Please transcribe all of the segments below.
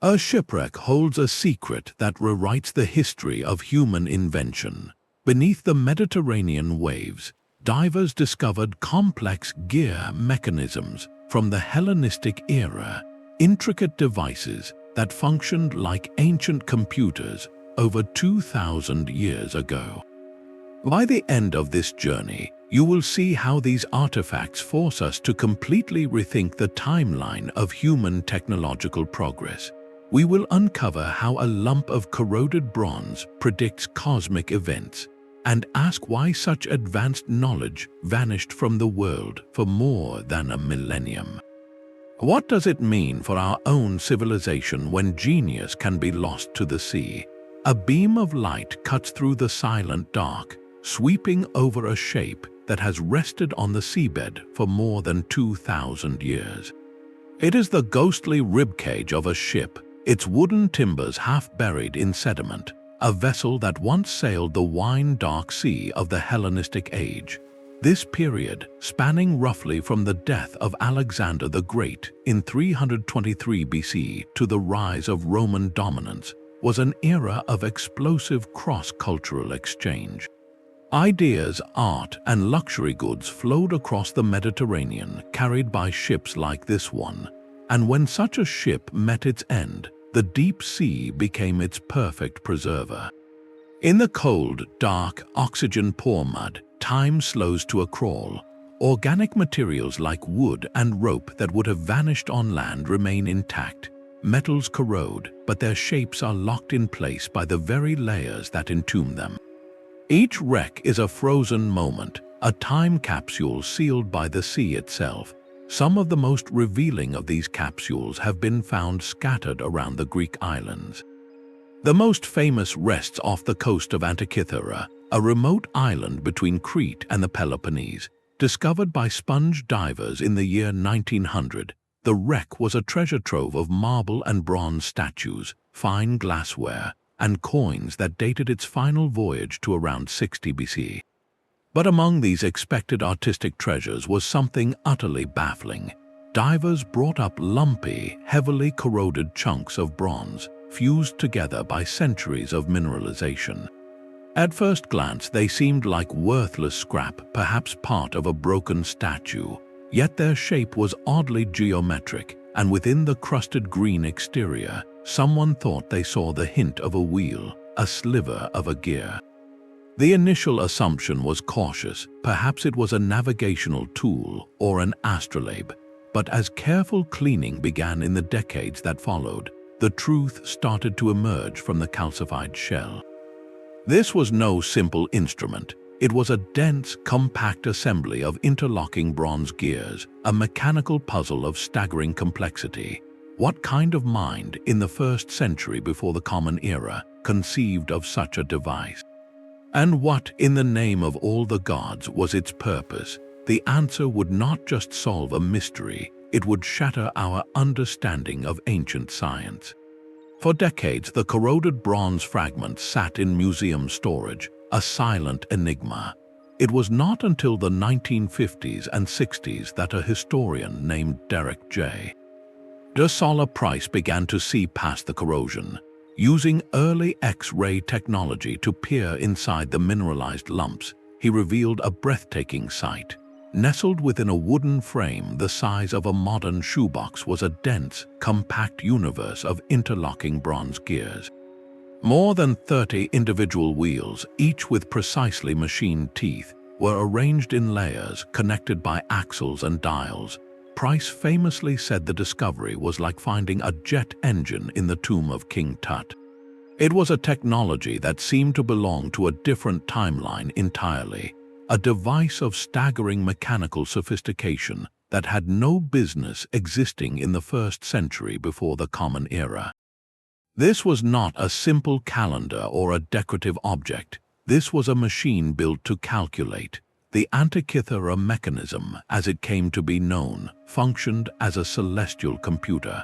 A shipwreck holds a secret that rewrites the history of human invention. Beneath the Mediterranean waves, divers discovered complex gear mechanisms from the Hellenistic era, intricate devices that functioned like ancient computers over 2,000 years ago. By the end of this journey, you will see how these artifacts force us to completely rethink the timeline of human technological progress. We will uncover how a lump of corroded bronze predicts cosmic events and ask why such advanced knowledge vanished from the world for more than a millennium. What does it mean for our own civilization when genius can be lost to the sea? A beam of light cuts through the silent dark, sweeping over a shape that has rested on the seabed for more than 2,000 years. It is the ghostly ribcage of a ship, its wooden timbers half buried in sediment, a vessel that once sailed the wine-dark sea of the Hellenistic age. This period, spanning roughly from the death of Alexander the Great in 323 BC to the rise of Roman dominance, was an era of explosive cross-cultural exchange. Ideas, art, and luxury goods flowed across the Mediterranean, carried by ships like this one. And when such a ship met its end, the deep sea became its perfect preserver. In the cold, dark, oxygen-poor mud, time slows to a crawl. Organic materials like wood and rope that would have vanished on land remain intact. Metals corrode, but their shapes are locked in place by the very layers that entomb them. Each wreck is a frozen moment, a time capsule sealed by the sea itself. Some of the most revealing of these capsules have been found scattered around the Greek islands. The most famous rests off the coast of Antikythera, a remote island between Crete and the Peloponnese. Discovered by sponge divers in the year 1900, the wreck was a treasure trove of marble and bronze statues, fine glassware, and coins that dated its final voyage to around 60 BC. But among these expected artistic treasures was something utterly baffling. Divers brought up lumpy, heavily corroded chunks of bronze, fused together by centuries of mineralization. At first glance, they seemed like worthless scrap, perhaps part of a broken statue. Yet their shape was oddly geometric, and within the crusted green exterior, someone thought they saw the hint of a wheel, a sliver of a gear. The initial assumption was cautious, perhaps it was a navigational tool or an astrolabe. But as careful cleaning began in the decades that followed, the truth started to emerge from the calcified shell. This was no simple instrument. It was a dense, compact assembly of interlocking bronze gears, a mechanical puzzle of staggering complexity. What kind of mind, in the 1st century before the Common Era, conceived of such a device? And what, in the name of all the gods, was its purpose? The answer would not just solve a mystery, it would shatter our understanding of ancient science. For decades, the corroded bronze fragments sat in museum storage, a silent enigma. It was not until the 1950s and 60s that a historian named Derek J. de Sola Price began to see past the corrosion. Using early X-ray technology to peer inside the mineralized lumps, he revealed a breathtaking sight. Nestled within a wooden frame the size of a modern shoebox was a dense, compact universe of interlocking bronze gears. More than 30 individual wheels, each with precisely machined teeth, were arranged in layers connected by axles and dials. Price famously said the discovery was like finding a jet engine in the tomb of King Tut. It was a technology that seemed to belong to a different timeline entirely, a device of staggering mechanical sophistication that had no business existing in the 1st century before the Common Era. This was not a simple calendar or a decorative object. This was a machine built to calculate. The Antikythera mechanism, as it came to be known, functioned as a celestial computer.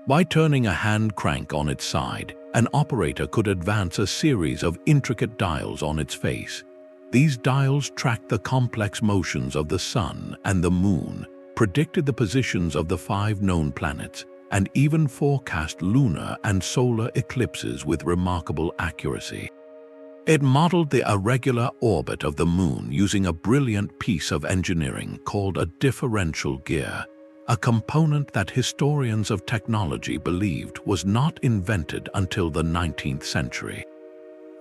By turning a hand crank on its side, an operator could advance a series of intricate dials on its face. These dials tracked the complex motions of the sun and the moon, predicted the positions of the 5 known planets, and even forecast lunar and solar eclipses with remarkable accuracy. It modeled the irregular orbit of the moon using a brilliant piece of engineering called a differential gear, a component that historians of technology believed was not invented until the 19th century.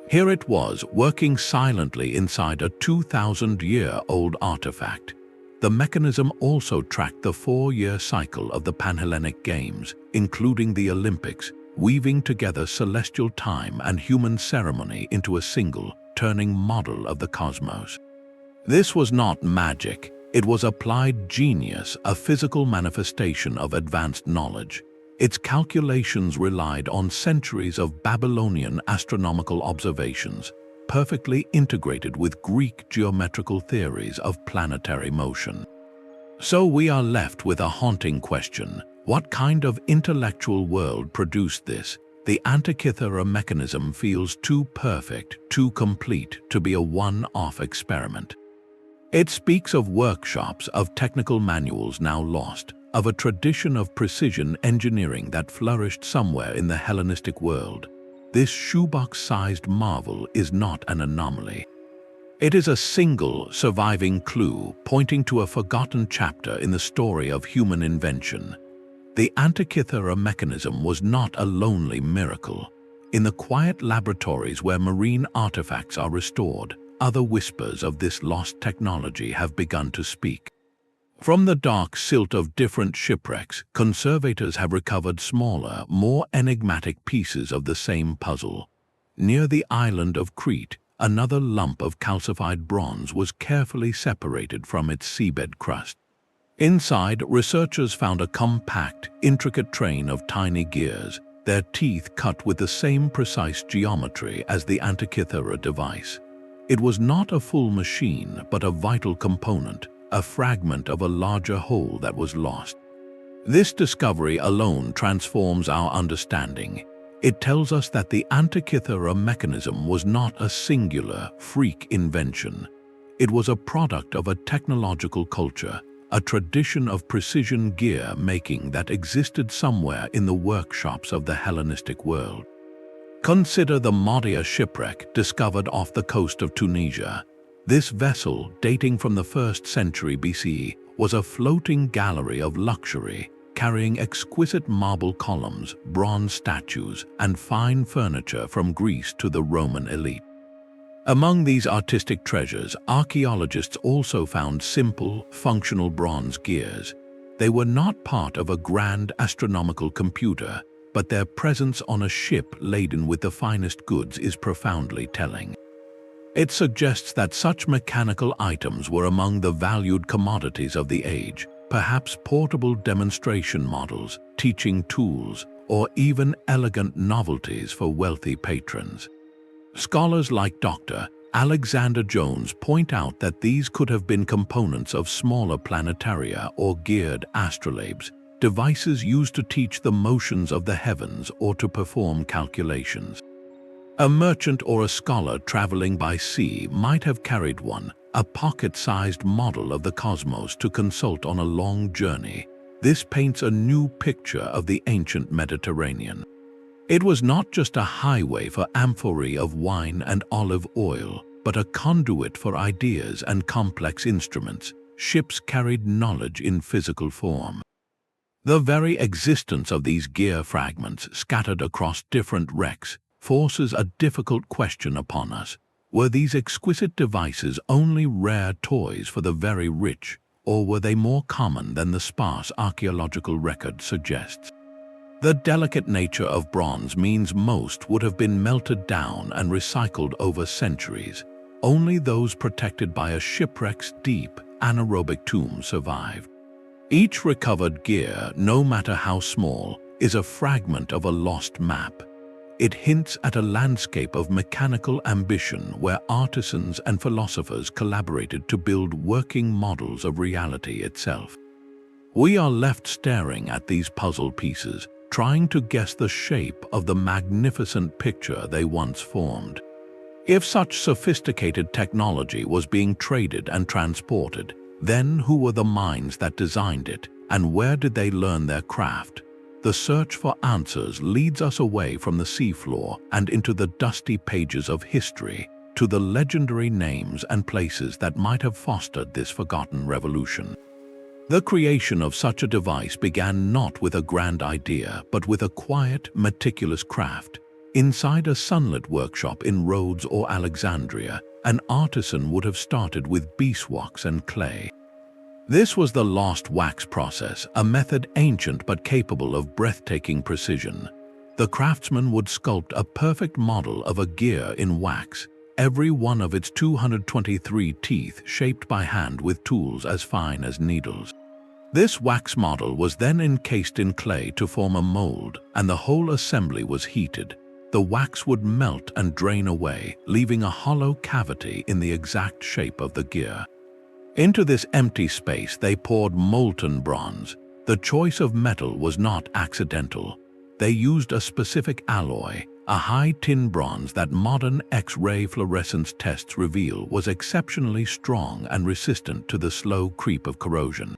Here it was, working silently inside a 2,000-year-old artifact. The mechanism also tracked the 4-year cycle of the Panhellenic Games, including the Olympics, weaving together celestial time and human ceremony into a single, turning model of the cosmos. This was not magic. It was applied genius, a physical manifestation of advanced knowledge. Its calculations relied on centuries of Babylonian astronomical observations, perfectly integrated with Greek geometrical theories of planetary motion. So we are left with a haunting question. What kind of intellectual world produced this? The Antikythera mechanism feels too perfect, too complete to be a one-off experiment. It speaks of workshops, of technical manuals now lost, of a tradition of precision engineering that flourished somewhere in the Hellenistic world. This shoebox-sized marvel is not an anomaly. It is a single, surviving clue pointing to a forgotten chapter in the story of human invention. The Antikythera mechanism was not a lonely miracle. In the quiet laboratories where marine artifacts are restored, other whispers of this lost technology have begun to speak. From the dark silt of different shipwrecks, conservators have recovered smaller, more enigmatic pieces of the same puzzle. Near the island of Crete, another lump of calcified bronze was carefully separated from its seabed crust. Inside, researchers found a compact, intricate train of tiny gears, their teeth cut with the same precise geometry as the Antikythera device. It was not a full machine, but a vital component, a fragment of a larger whole that was lost. This discovery alone transforms our understanding. It tells us that the Antikythera mechanism was not a singular, freak invention. It was a product of a technological culture, a tradition of precision gear making that existed somewhere in the workshops of the Hellenistic world. Consider the Mahdia shipwreck discovered off the coast of Tunisia. This vessel, dating from the 1st century BCE, was a floating gallery of luxury, carrying exquisite marble columns, bronze statues, and fine furniture from Greece to the Roman elite. Among these artistic treasures, archaeologists also found simple, functional bronze gears. They were not part of a grand astronomical computer, but their presence on a ship laden with the finest goods is profoundly telling. It suggests that such mechanical items were among the valued commodities of the age, perhaps portable demonstration models, teaching tools, or even elegant novelties for wealthy patrons. Scholars like Dr. Alexander Jones point out that these could have been components of smaller planetaria or geared astrolabes, devices used to teach the motions of the heavens or to perform calculations. A merchant or a scholar traveling by sea might have carried one, a pocket-sized model of the cosmos to consult on a long journey. This paints a new picture of the ancient Mediterranean. It was not just a highway for amphorae of wine and olive oil, but a conduit for ideas and complex instruments. Ships carried knowledge in physical form. The very existence of these gear fragments scattered across different wrecks forces a difficult question upon us. Were these exquisite devices only rare toys for the very rich, or were they more common than the sparse archaeological record suggests? The delicate nature of bronze means most would have been melted down and recycled over centuries. Only those protected by a shipwreck's deep, anaerobic tomb survived. Each recovered gear, no matter how small, is a fragment of a lost map. It hints at a landscape of mechanical ambition where artisans and philosophers collaborated to build working models of reality itself. We are left staring at these puzzle pieces, trying to guess the shape of the magnificent picture they once formed. If such sophisticated technology was being traded and transported, then who were the minds that designed it, and where did they learn their craft? the search for answers leads us away from the seafloor and into the dusty pages of history, to the legendary names and places that might have fostered this forgotten revolution. The creation of such a device began not with a grand idea, but with a quiet, meticulous craft. Inside a sunlit workshop in Rhodes or Alexandria, an artisan would have started with beeswax and clay. This was the lost wax process, a method ancient but capable of breathtaking precision. The craftsman would sculpt a perfect model of a gear in wax, every one of its 223 teeth shaped by hand with tools as fine as needles. This wax model was then encased in clay to form a mold, and the whole assembly was heated. The wax would melt and drain away, leaving a hollow cavity in the exact shape of the gear. Into this empty space they poured molten bronze. The choice of metal was not accidental. They used a specific alloy, a high tin bronze that modern X-ray fluorescence tests reveal was exceptionally strong and resistant to the slow creep of corrosion.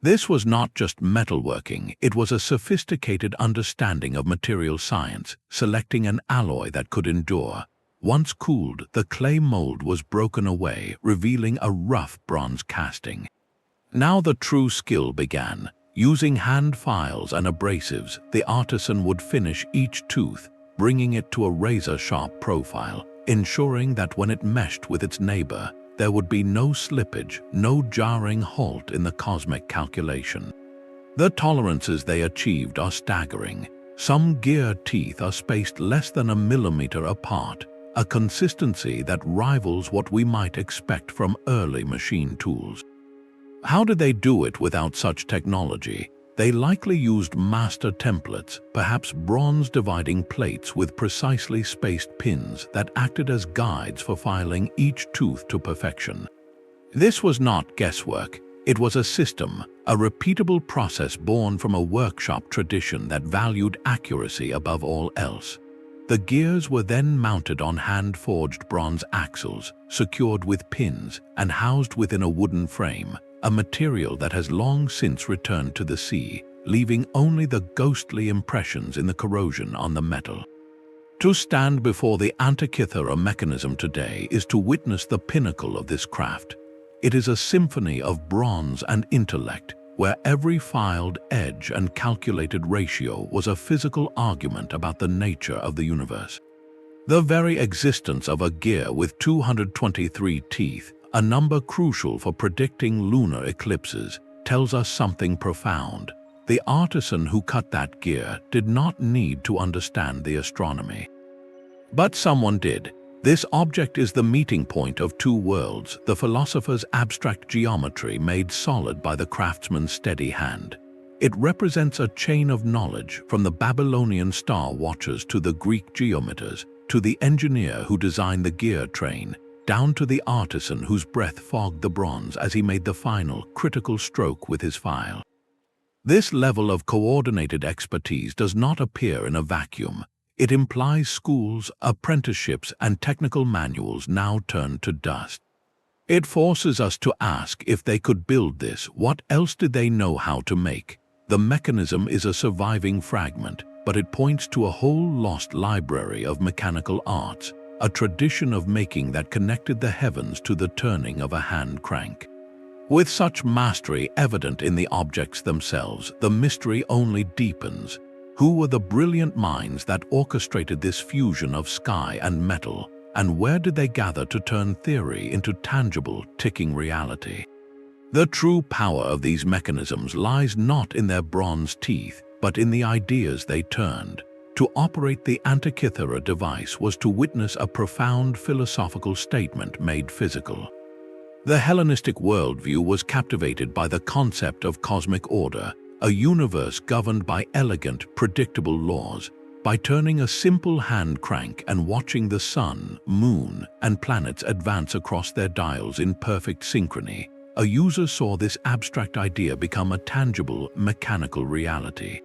This was not just metalworking, it was a sophisticated understanding of material science, selecting an alloy that could endure. Once cooled, the clay mold was broken away, revealing a rough bronze casting. Now the true skill began. Using hand files and abrasives, the artisan would finish each tooth, bringing it to a razor-sharp profile, ensuring that when it meshed with its neighbor, there would be no slippage, no jarring halt in the cosmic calculation. The tolerances they achieved are staggering. Some gear teeth are spaced less than a millimeter apart, a consistency that rivals what we might expect from early machine tools. How did they do it without such technology? They likely used master templates, perhaps bronze dividing plates with precisely spaced pins that acted as guides for filing each tooth to perfection. This was not guesswork, it was a system, a repeatable process born from a workshop tradition that valued accuracy above all else. The gears were then mounted on hand-forged bronze axles, secured with pins, and housed within a wooden frame, a material that has long since returned to the sea, leaving only the ghostly impressions in the corrosion on the metal. To stand before the Antikythera mechanism today is to witness the pinnacle of this craft. It is a symphony of bronze and intellect, where every filed edge and calculated ratio was a physical argument about the nature of the universe. The very existence of a gear with 223 teeth, a number crucial for predicting lunar eclipses, tells us something profound. The artisan who cut that gear did not need to understand the astronomy. But someone did. This object is the meeting point of two worlds, the philosopher's abstract geometry made solid by the craftsman's steady hand. It represents a chain of knowledge from the Babylonian star watchers to the Greek geometers, to the engineer who designed the gear train, down to the artisan whose breath fogged the bronze as he made the final, critical stroke with his file. This level of coordinated expertise does not appear in a vacuum. It implies schools, apprenticeships, and technical manuals now turned to dust. It forces us to ask, if they could build this, what else did they know how to make? The mechanism is a surviving fragment, but it points to a whole lost library of mechanical arts, a tradition of making that connected the heavens to the turning of a hand crank. With such mastery evident in the objects themselves, the mystery only deepens. Who were the brilliant minds that orchestrated this fusion of sky and metal, and where did they gather to turn theory into tangible, ticking reality? The true power of these mechanisms lies not in their bronze teeth, but in the ideas they turned. To operate the Antikythera device was to witness a profound philosophical statement made physical. The Hellenistic worldview was captivated by the concept of cosmic order, a universe governed by elegant, predictable laws. By turning a simple hand crank and watching the sun, moon, and planets advance across their dials in perfect synchrony, a user saw this abstract idea become a tangible, mechanical reality.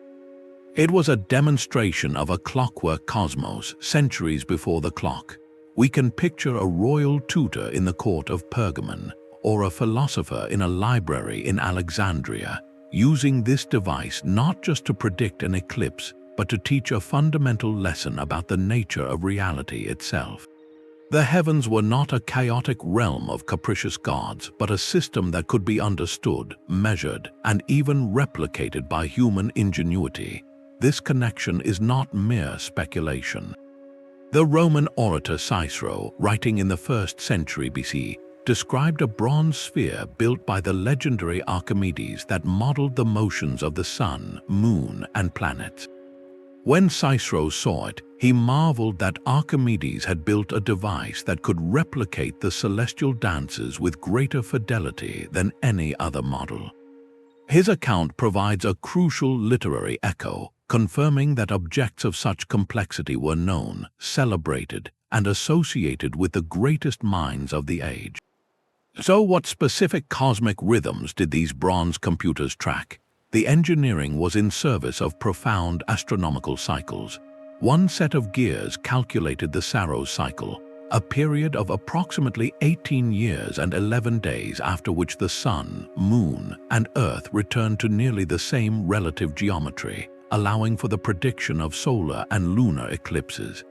It was a demonstration of a clockwork cosmos centuries before the clock. We can picture a royal tutor in the court of Pergamon, or a philosopher in a library in Alexandria. using this device not just to predict an eclipse, but to teach a fundamental lesson about the nature of reality itself. The heavens were not a chaotic realm of capricious gods, but a system that could be understood, measured, and even replicated by human ingenuity. This connection is not mere speculation. The Roman orator Cicero, writing in the 1st century BC, described a bronze sphere built by the legendary Archimedes that modeled the motions of the sun, moon, and planets. When Cicero saw it, he marveled that Archimedes had built a device that could replicate the celestial dances with greater fidelity than any other model. His account provides a crucial literary echo, confirming that objects of such complexity were known, celebrated, and associated with the greatest minds of the age. So what specific cosmic rhythms did these bronze computers track? The engineering was in service of profound astronomical cycles. One set of gears calculated the Saros cycle, a period of approximately 18 years and 11 days after which the sun, moon, and earth returned to nearly the same relative geometry, allowing for the prediction of solar and lunar eclipses.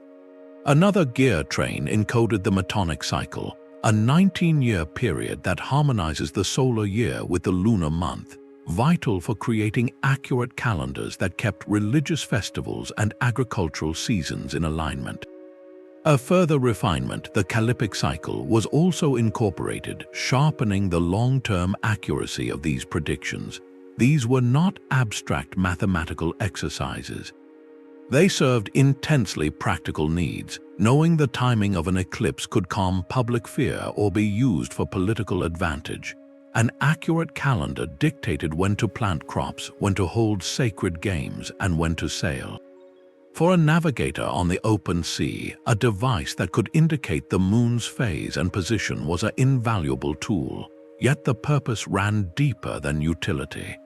Another gear train encoded the Metonic cycle, a 19-year period that harmonizes the solar year with the lunar month, vital for creating accurate calendars that kept religious festivals and agricultural seasons in alignment. A further refinement, the Callippic cycle, was also incorporated, sharpening the long-term accuracy of these predictions. These were not abstract mathematical exercises. They served intensely practical needs. Knowing the timing of an eclipse could calm public fear or be used for political advantage. An accurate calendar dictated when to plant crops, when to hold sacred games, and when to sail. For a navigator on the open sea, a device that could indicate the moon's phase and position was an invaluable tool, yet the purpose ran deeper than utility.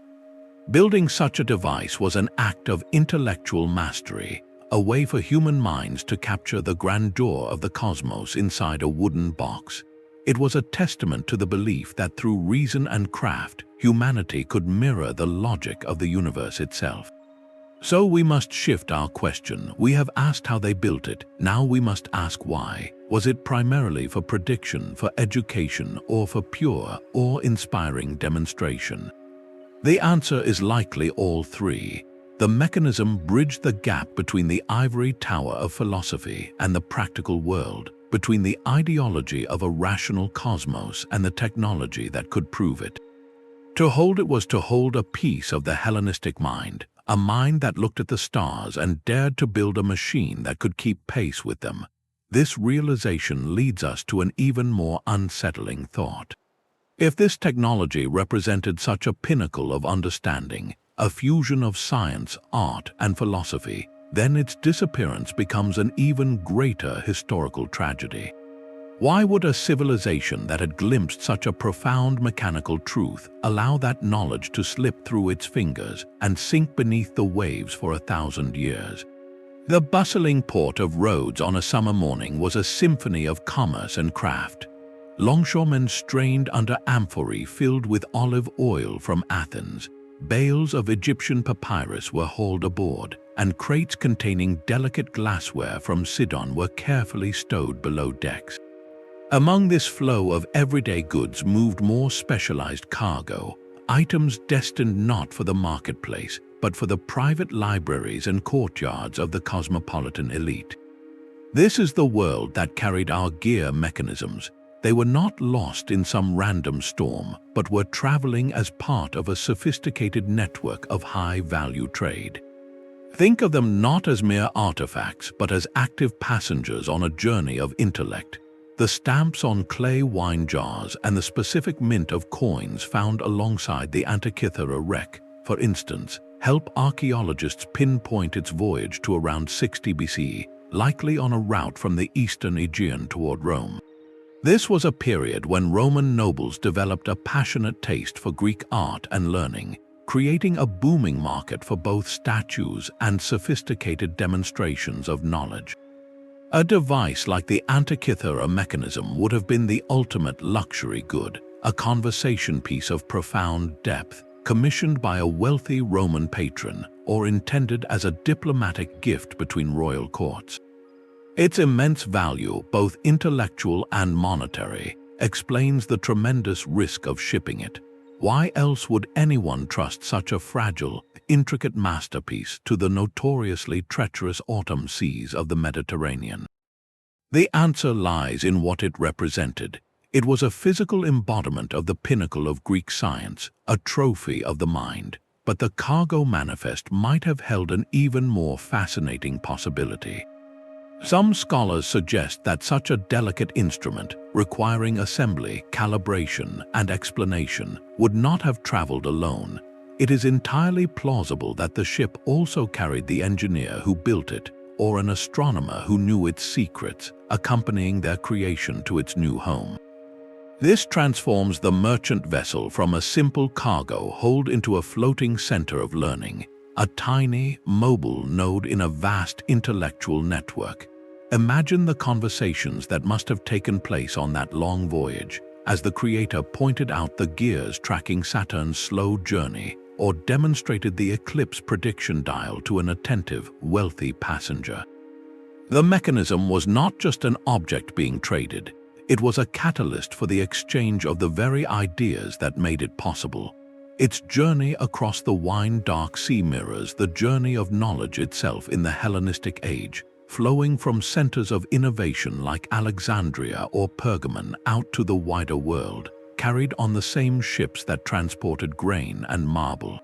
Building such a device was an act of intellectual mastery, a way for human minds to capture the grandeur of the cosmos inside a wooden box. It was a testament to the belief that through reason and craft, humanity could mirror the logic of the universe itself. So we must shift our question. We have asked how they built it. Now we must ask why. Was it primarily for prediction, for education, or for pure, awe-inspiring demonstration? The answer is likely all three. The mechanism bridged the gap between the ivory tower of philosophy and the practical world, between the ideology of a rational cosmos and the technology that could prove it. To hold it was to hold a piece of the Hellenistic mind, a mind that looked at the stars and dared to build a machine that could keep pace with them. This realization leads us to an even more unsettling thought. If this technology represented such a pinnacle of understanding, a fusion of science, art, and philosophy, then its disappearance becomes an even greater historical tragedy. Why would a civilization that had glimpsed such a profound mechanical truth allow that knowledge to slip through its fingers and sink beneath the waves for 1,000 years? The bustling port of Rhodes on a summer morning was a symphony of commerce and craft. Longshoremen strained under amphorae filled with olive oil from Athens. Bales of Egyptian papyrus were hauled aboard, and crates containing delicate glassware from Sidon were carefully stowed below decks. Among this flow of everyday goods moved more specialized cargo, items destined not for the marketplace, but for the private libraries and courtyards of the cosmopolitan elite. This is the world that carried our gear mechanisms. They were not lost in some random storm, but were traveling as part of a sophisticated network of high-value trade. Think of them not as mere artifacts, but as active passengers on a journey of intellect. The stamps on clay wine jars and the specific mint of coins found alongside the Antikythera wreck, for instance, help archaeologists pinpoint its voyage to around 60 BC, likely on a route from the eastern Aegean toward Rome. This was a period when Roman nobles developed a passionate taste for Greek art and learning, creating a booming market for both statues and sophisticated demonstrations of knowledge. A device like the Antikythera mechanism would have been the ultimate luxury good, a conversation piece of profound depth, commissioned by a wealthy Roman patron or intended as a diplomatic gift between royal courts. Its immense value, both intellectual and monetary, explains the tremendous risk of shipping it. Why else would anyone trust such a fragile, intricate masterpiece to the notoriously treacherous autumn seas of the Mediterranean? The answer lies in what it represented. It was a physical embodiment of the pinnacle of Greek science, a trophy of the mind. But the cargo manifest might have held an even more fascinating possibility. Some scholars suggest that such a delicate instrument, requiring assembly, calibration, and explanation, would not have traveled alone. It is entirely plausible that the ship also carried the engineer who built it, or an astronomer who knew its secrets, accompanying their creation to its new home. This transforms the merchant vessel from a simple cargo hold into a floating center of learning, a tiny, mobile node in a vast intellectual network. Imagine the conversations that must have taken place on that long voyage, as the creator pointed out the gears tracking Saturn's slow journey or demonstrated the eclipse prediction dial to an attentive, wealthy passenger. The mechanism was not just an object being traded. It was a catalyst for the exchange of the very ideas that made it possible. Its journey across the wine-dark sea mirrors the journey of knowledge itself in the Hellenistic age, flowing from centers of innovation like Alexandria or Pergamon out to the wider world, carried on the same ships that transported grain and marble.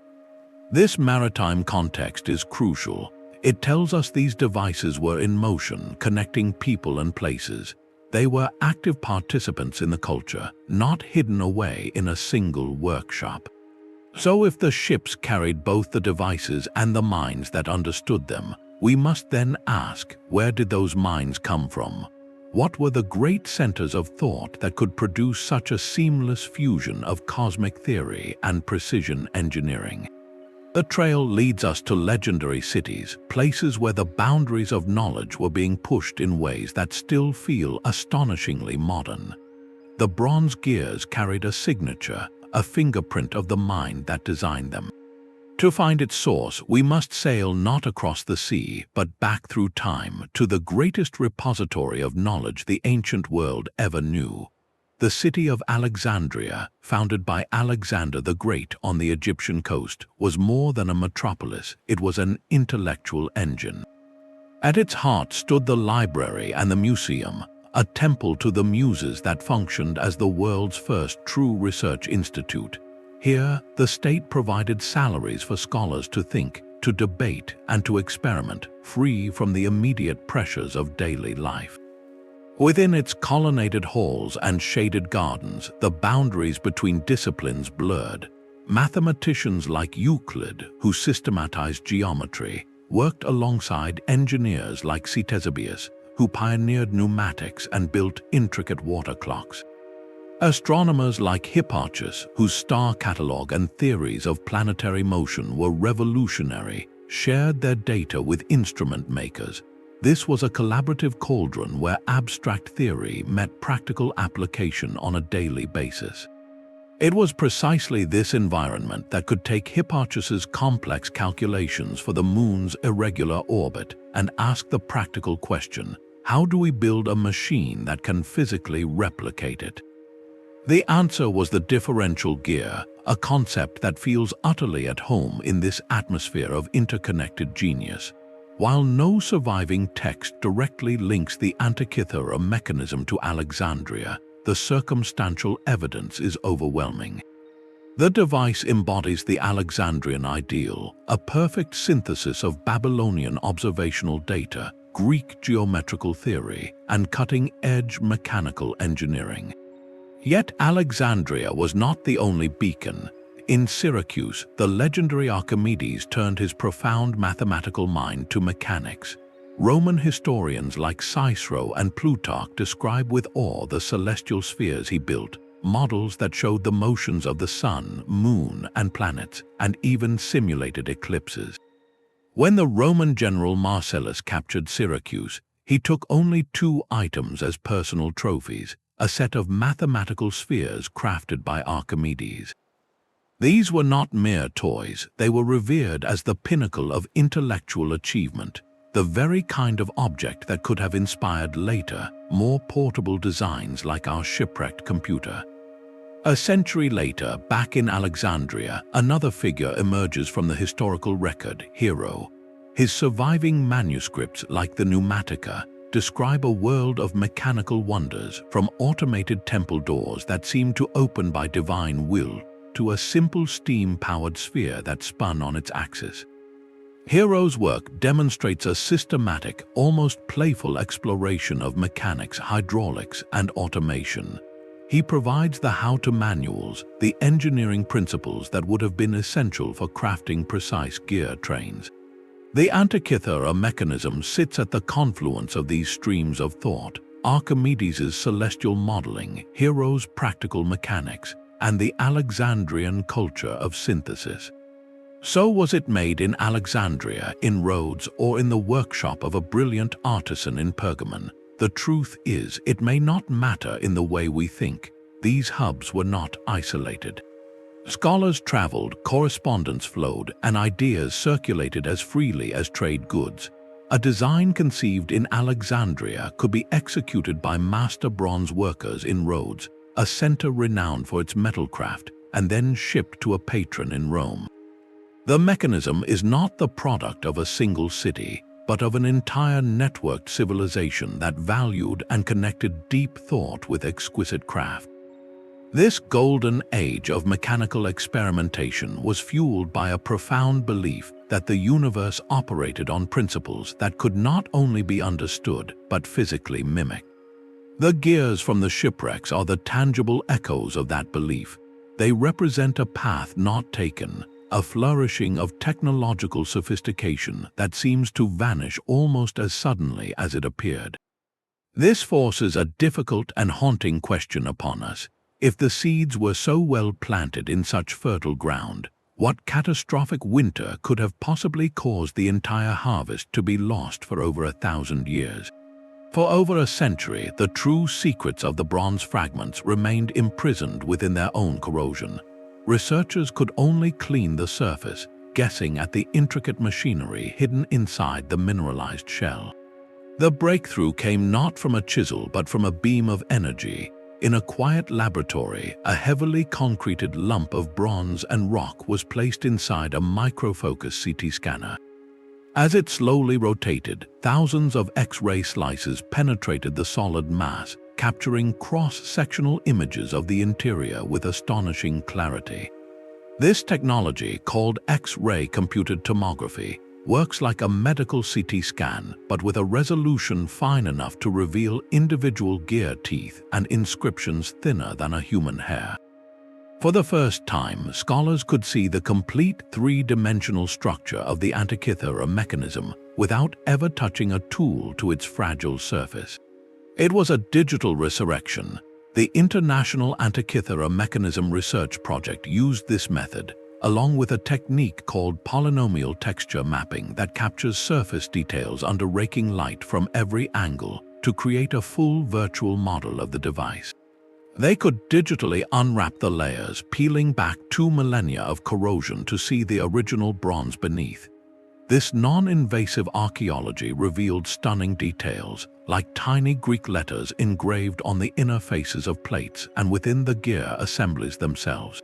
This maritime context is crucial. It tells us these devices were in motion, connecting people and places. They were active participants in the culture, not hidden away in a single workshop. So if the ships carried both the devices and the minds that understood them, we must then ask, where did those minds come from? What were the great centers of thought that could produce such a seamless fusion of cosmic theory and precision engineering? The trail leads us to legendary cities, places where the boundaries of knowledge were being pushed in ways that still feel astonishingly modern. The bronze gears carried a signature, a fingerprint of the mind that designed them. To find its source, we must sail not across the sea, but back through time to the greatest repository of knowledge the ancient world ever knew. The city of Alexandria, founded by Alexander the Great on the Egyptian coast, was more than a metropolis, it was an intellectual engine. At its heart stood the library and the museum, a temple to the muses that functioned as the world's first true research institute. Here, the state provided salaries for scholars to think, to debate, and to experiment, free from the immediate pressures of daily life. Within its colonnaded halls and shaded gardens, the boundaries between disciplines blurred. Mathematicians like Euclid, who systematized geometry, worked alongside engineers like Ctesibius, who pioneered pneumatics and built intricate water clocks. Astronomers like Hipparchus, whose star catalogue and theories of planetary motion were revolutionary, shared their data with instrument makers. This was a collaborative cauldron where abstract theory met practical application on a daily basis. It was precisely this environment that could take Hipparchus's complex calculations for the moon's irregular orbit and ask the practical question, how do we build a machine that can physically replicate it? The answer was the differential gear, a concept that feels utterly at home in this atmosphere of interconnected genius. While no surviving text directly links the Antikythera mechanism to Alexandria, the circumstantial evidence is overwhelming. The device embodies the Alexandrian ideal, a perfect synthesis of Babylonian observational data, Greek geometrical theory, and cutting-edge mechanical engineering. Yet Alexandria was not the only beacon. In Syracuse, the legendary Archimedes turned his profound mathematical mind to mechanics. Roman historians like Cicero and Plutarch describe with awe the celestial spheres he built, models that showed the motions of the sun, moon, and planets, and even simulated eclipses. When the Roman general Marcellus captured Syracuse, he took only 2 items as personal trophies, a set of mathematical spheres crafted by Archimedes. These were not mere toys, they were revered as the pinnacle of intellectual achievement, the very kind of object that could have inspired later, more portable designs like our shipwrecked computer. A century later, back in Alexandria, another figure emerges from the historical record, Hero. His surviving manuscripts, like the Pneumatica, describe a world of mechanical wonders, from automated temple doors that seem to open by divine will to a simple steam-powered sphere that spun on its axis. Hero's work demonstrates a systematic, almost playful exploration of mechanics, hydraulics, and automation. He provides the how-to manuals, the engineering principles that would have been essential for crafting precise gear trains. The Antikythera mechanism sits at the confluence of these streams of thought: Archimedes' celestial modeling, Hero's practical mechanics, and the Alexandrian culture of synthesis. So was it made in Alexandria, in Rhodes, or in the workshop of a brilliant artisan in Pergamon? The truth is, it may not matter in the way we think. These hubs were not isolated. Scholars traveled, correspondence flowed, and ideas circulated as freely as trade goods. A design conceived in Alexandria could be executed by master bronze workers in Rhodes, a center renowned for its metalcraft, and then shipped to a patron in Rome. The mechanism is not the product of a single city, but of an entire networked civilization that valued and connected deep thought with exquisite craft. This golden age of mechanical experimentation was fueled by a profound belief that the universe operated on principles that could not only be understood, but physically mimicked. The gears from the shipwrecks are the tangible echoes of that belief. They represent a path not taken, a flourishing of technological sophistication that seems to vanish almost as suddenly as it appeared. This forces a difficult and haunting question upon us. If the seeds were so well planted in such fertile ground, what catastrophic winter could have possibly caused the entire harvest to be lost for over 1,000 years? For over a century, the true secrets of the bronze fragments remained imprisoned within their own corrosion. Researchers could only clean the surface, guessing at the intricate machinery hidden inside the mineralized shell. The breakthrough came not from a chisel but from a beam of energy. In a quiet laboratory, a heavily concreted lump of bronze and rock was placed inside a microfocus CT scanner. As it slowly rotated, thousands of X-ray slices penetrated the solid mass, capturing cross-sectional images of the interior with astonishing clarity. This technology, called X-ray computed tomography, works like a medical CT scan, but with a resolution fine enough to reveal individual gear teeth and inscriptions thinner than a human hair. For the first time, scholars could see the complete three-dimensional structure of the Antikythera mechanism without ever touching a tool to its fragile surface. It was a digital resurrection. The International Antikythera Mechanism Research Project used this method, along with a technique called polynomial texture mapping that captures surface details under raking light from every angle to create a full virtual model of the device. They could digitally unwrap the layers, peeling back 2 millennia of corrosion to see the original bronze beneath. This non-invasive archaeology revealed stunning details, like tiny Greek letters engraved on the inner faces of plates and within the gear assemblies themselves.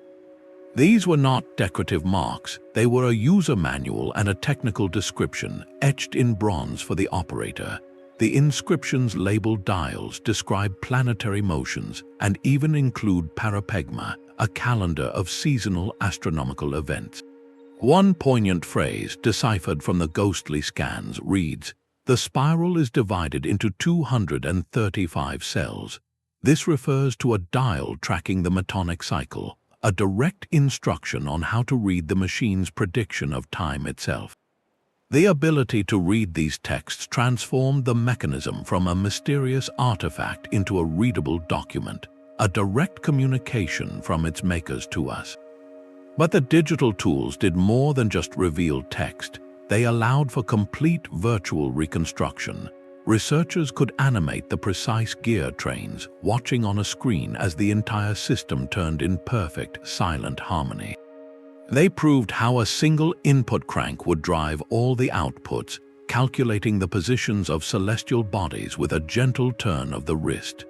These were not decorative marks, they were a user manual and a technical description etched in bronze for the operator. The inscriptions labeled dials describe planetary motions and even include parapegma, a calendar of seasonal astronomical events. One poignant phrase, deciphered from the ghostly scans, reads, "The spiral is divided into 235 cells. This refers to a dial tracking the Metonic cycle, a direct instruction on how to read the machine's prediction of time itself." The ability to read these texts transformed the mechanism from a mysterious artifact into a readable document, a direct communication from its makers to us. But the digital tools did more than just reveal text. They allowed for complete virtual reconstruction. Researchers could animate the precise gear trains, watching on a screen as the entire system turned in perfect, silent harmony. They proved how a single input crank would drive all the outputs, calculating the positions of celestial bodies with a gentle turn of the wrist.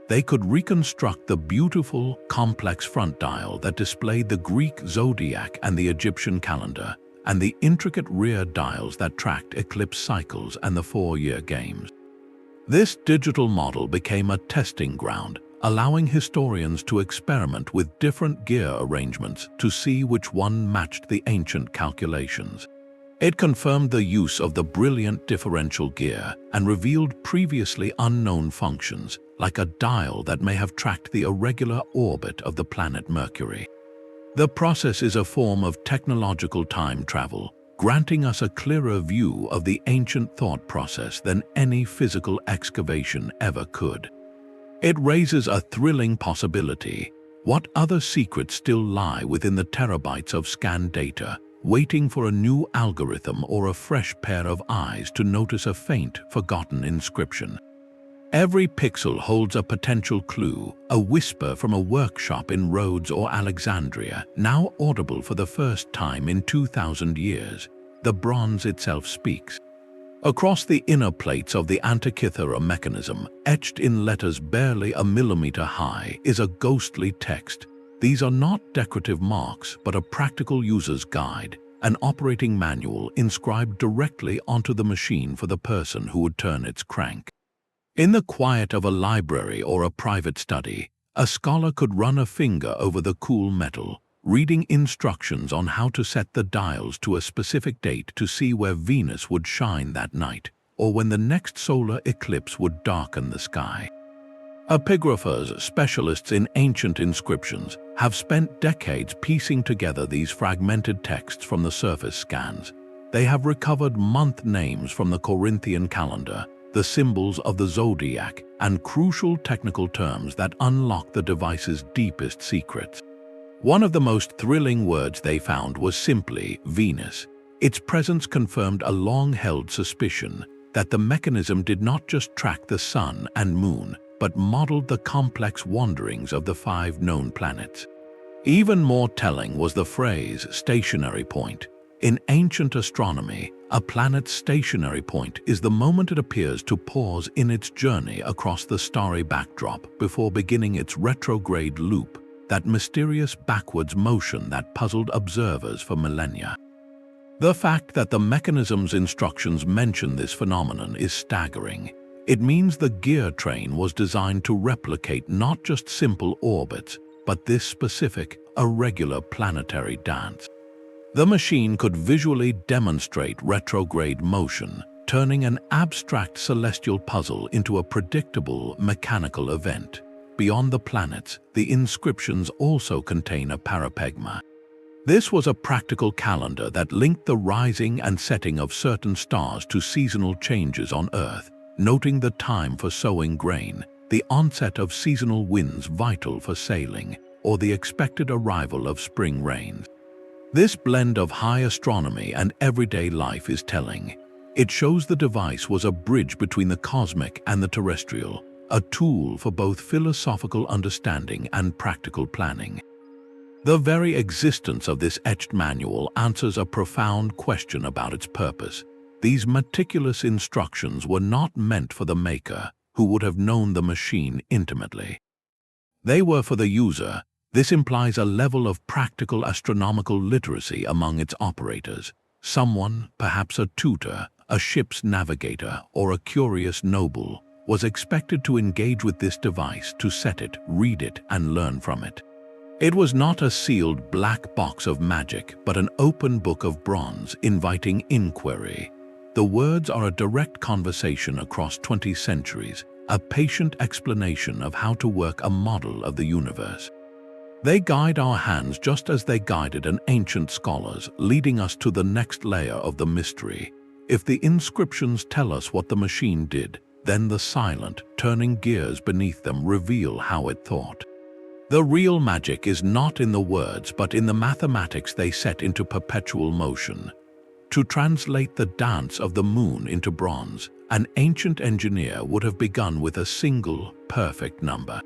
They could reconstruct the beautiful, complex front dial that displayed the Greek zodiac and the Egyptian calendar, and the intricate rear dials that tracked eclipse cycles and the four-year games. This digital model became a testing ground, allowing historians to experiment with different gear arrangements to see which one matched the ancient calculations. It confirmed the use of the brilliant differential gear and revealed previously unknown functions, like a dial that may have tracked the irregular orbit of the planet Mercury. The process is a form of technological time travel, granting us a clearer view of the ancient thought process than any physical excavation ever could. It raises a thrilling possibility. What other secrets still lie within the terabytes of scanned data, waiting for a new algorithm or a fresh pair of eyes to notice a faint, forgotten inscription? Every pixel holds a potential clue, a whisper from a workshop in Rhodes or Alexandria, now audible for the first time in 2,000 years. The bronze itself speaks. Across the inner plates of the Antikythera mechanism, etched in letters barely a millimeter high, is a ghostly text. These are not decorative marks, but a practical user's guide, an operating manual inscribed directly onto the machine for the person who would turn its crank. In the quiet of a library or a private study, a scholar could run a finger over the cool metal, reading instructions on how to set the dials to a specific date to see where Venus would shine that night, or when the next solar eclipse would darken the sky. Epigraphers, specialists in ancient inscriptions, have spent decades piecing together these fragmented texts from the surface scans. They have recovered month names from the Corinthian calendar, the symbols of the zodiac, and crucial technical terms that unlock the device's deepest secrets. One of the most thrilling words they found was simply Venus. Its presence confirmed a long-held suspicion that the mechanism did not just track the sun and moon, but modeled the complex wanderings of the 5 known planets. Even more telling was the phrase stationary point. In ancient astronomy, a planet's stationary point is the moment it appears to pause in its journey across the starry backdrop before beginning its retrograde loop, that mysterious backwards motion that puzzled observers for millennia. The fact that the mechanism's instructions mention this phenomenon is staggering. It means the gear train was designed to replicate not just simple orbits, but this specific, irregular planetary dance. The machine could visually demonstrate retrograde motion, turning an abstract celestial puzzle into a predictable mechanical event. Beyond the planets, the inscriptions also contain a parapegma. This was a practical calendar that linked the rising and setting of certain stars to seasonal changes on Earth, noting the time for sowing grain, the onset of seasonal winds vital for sailing, or the expected arrival of spring rains. This blend of high astronomy and everyday life is telling. It shows the device was a bridge between the cosmic and the terrestrial, a tool for both philosophical understanding and practical planning. The very existence of this etched manual answers a profound question about its purpose. These meticulous instructions were not meant for the maker, who would have known the machine intimately. They were for the user. This implies a level of practical astronomical literacy among its operators. Someone, perhaps a tutor, a ship's navigator, or a curious noble, was expected to engage with this device to set it, read it, and learn from it. It was not a sealed black box of magic, but an open book of bronze inviting inquiry. The words are a direct conversation across 20 centuries, a patient explanation of how to work a model of the universe. They guide our hands just as they guided an ancient scholars, leading us to the next layer of the mystery. If the inscriptions tell us what the machine did, then the silent, turning gears beneath them reveal how it thought. The real magic is not in the words, but in the mathematics they set into perpetual motion. To translate the dance of the moon into bronze, an ancient engineer would have begun with a single, perfect number.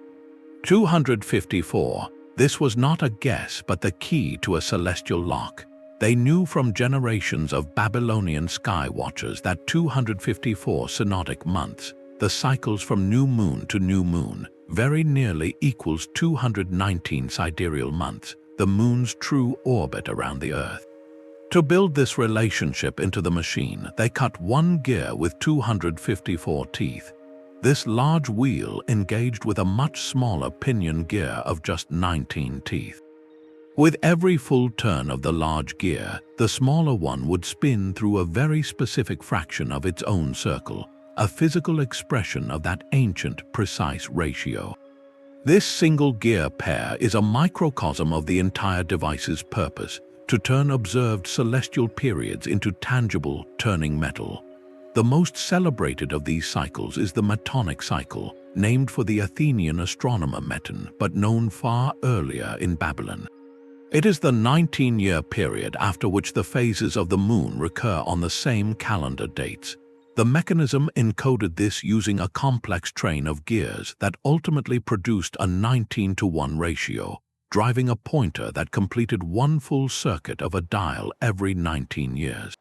254. This was not a guess but the key to a celestial lock. They knew from generations of Babylonian sky watchers that 254 synodic months, the cycles from new moon to new moon, very nearly equals 219 sidereal months, the moon's true orbit around the Earth. To build this relationship into the machine, they cut one gear with 254 teeth. This large wheel engaged with a much smaller pinion gear of just 19 teeth. With every full turn of the large gear, the smaller one would spin through a very specific fraction of its own circle, a physical expression of that ancient, precise ratio. This single gear pair is a microcosm of the entire device's purpose, to turn observed celestial periods into tangible, turning metal. The most celebrated of these cycles is the Metonic cycle, named for the Athenian astronomer Meton, but known far earlier in Babylon. It is the 19-year period after which the phases of the moon recur on the same calendar dates. The mechanism encoded this using a complex train of gears that ultimately produced a 19:1 ratio, driving a pointer that completed one full circuit of a dial every 19 years.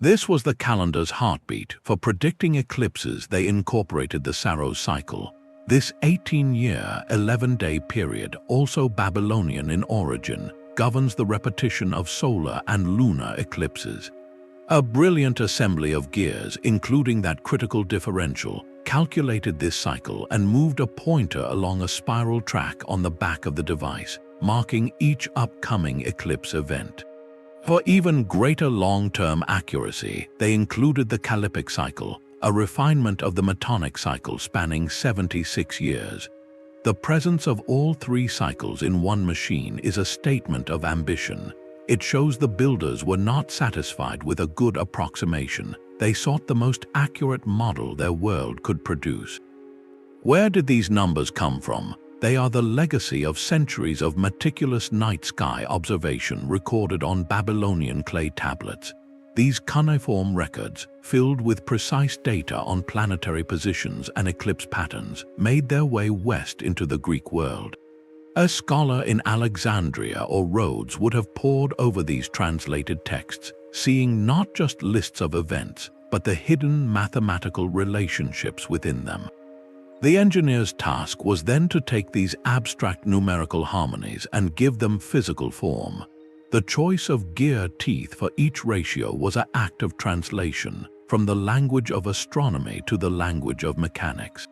This was the calendar's heartbeat. For predicting eclipses, they incorporated the Saros cycle. This 18-year, 11-day period, also Babylonian in origin, governs the repetition of solar and lunar eclipses. A brilliant assembly of gears, including that critical differential, calculated this cycle and moved a pointer along a spiral track on the back of the device, marking each upcoming eclipse event. For even greater long-term accuracy, they included the Callippic cycle, a refinement of the Metonic cycle spanning 76 years. The presence of all three cycles in one machine is a statement of ambition. It shows the builders were not satisfied with a good approximation. They sought the most accurate model their world could produce. Where did these numbers come from? They are the legacy of centuries of meticulous night sky observation recorded on Babylonian clay tablets. These cuneiform records, filled with precise data on planetary positions and eclipse patterns, made their way west into the Greek world. A scholar in Alexandria or Rhodes would have pored over these translated texts, seeing not just lists of events, but the hidden mathematical relationships within them. The engineer's task was then to take these abstract numerical harmonies and give them physical form. The choice of gear teeth for each ratio was an act of translation, from the language of astronomy to the language of mechanics.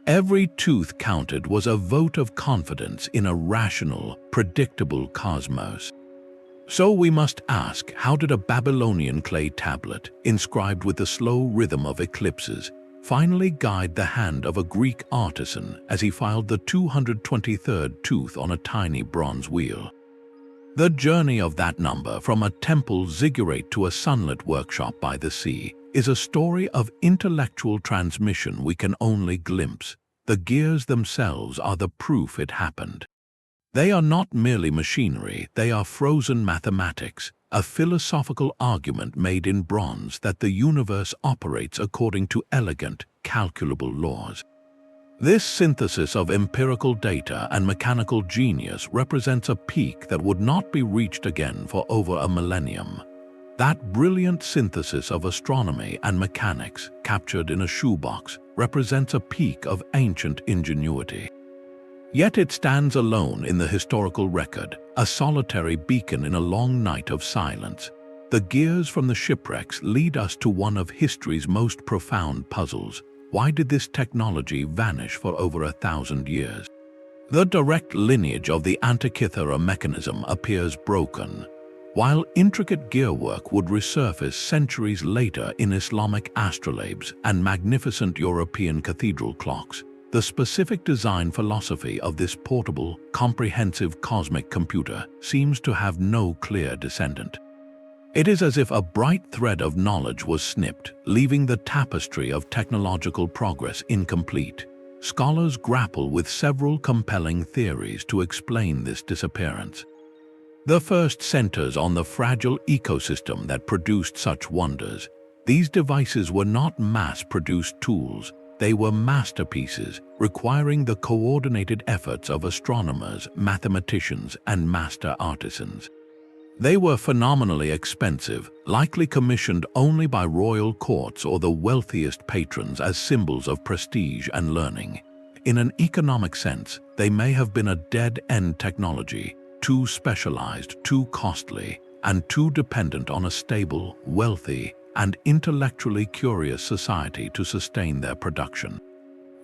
Every tooth counted was a vote of confidence in a rational, predictable cosmos. So we must ask, how did a Babylonian clay tablet, inscribed with the slow rhythm of eclipses, finally guide the hand of a Greek artisan as he filed the 223rd tooth on a tiny bronze wheel? The journey of that number from a temple ziggurat to a sunlit workshop by the sea is a story of intellectual transmission we can only glimpse. The gears themselves are the proof it happened. They are not merely machinery, they are frozen mathematics, a philosophical argument made in bronze that the universe operates according to elegant, calculable laws. This synthesis of empirical data and mechanical genius represents a peak that would not be reached again for over a millennium. That brilliant synthesis of astronomy and mechanics, captured in a shoebox, represents a peak of ancient ingenuity. Yet it stands alone in the historical record, a solitary beacon in a long night of silence. The gears from the shipwrecks lead us to one of history's most profound puzzles. Why did this technology vanish for over 1,000 years? The direct lineage of the Antikythera mechanism appears broken. While intricate gearwork would resurface centuries later in Islamic astrolabes and magnificent European cathedral clocks, the specific design philosophy of this portable, comprehensive cosmic computer seems to have no clear descendant. It is as if a bright thread of knowledge was snipped, leaving the tapestry of technological progress incomplete. Scholars grapple with several compelling theories to explain this disappearance. The first centers on the fragile ecosystem that produced such wonders. These devices were not mass-produced tools. They were masterpieces, requiring the coordinated efforts of astronomers, mathematicians, and master artisans. They were phenomenally expensive, likely commissioned only by royal courts or the wealthiest patrons as symbols of prestige and learning. In an economic sense, they may have been a dead-end technology, too specialized, too costly, and too dependent on a stable, wealthy, and intellectually curious society to sustain their production.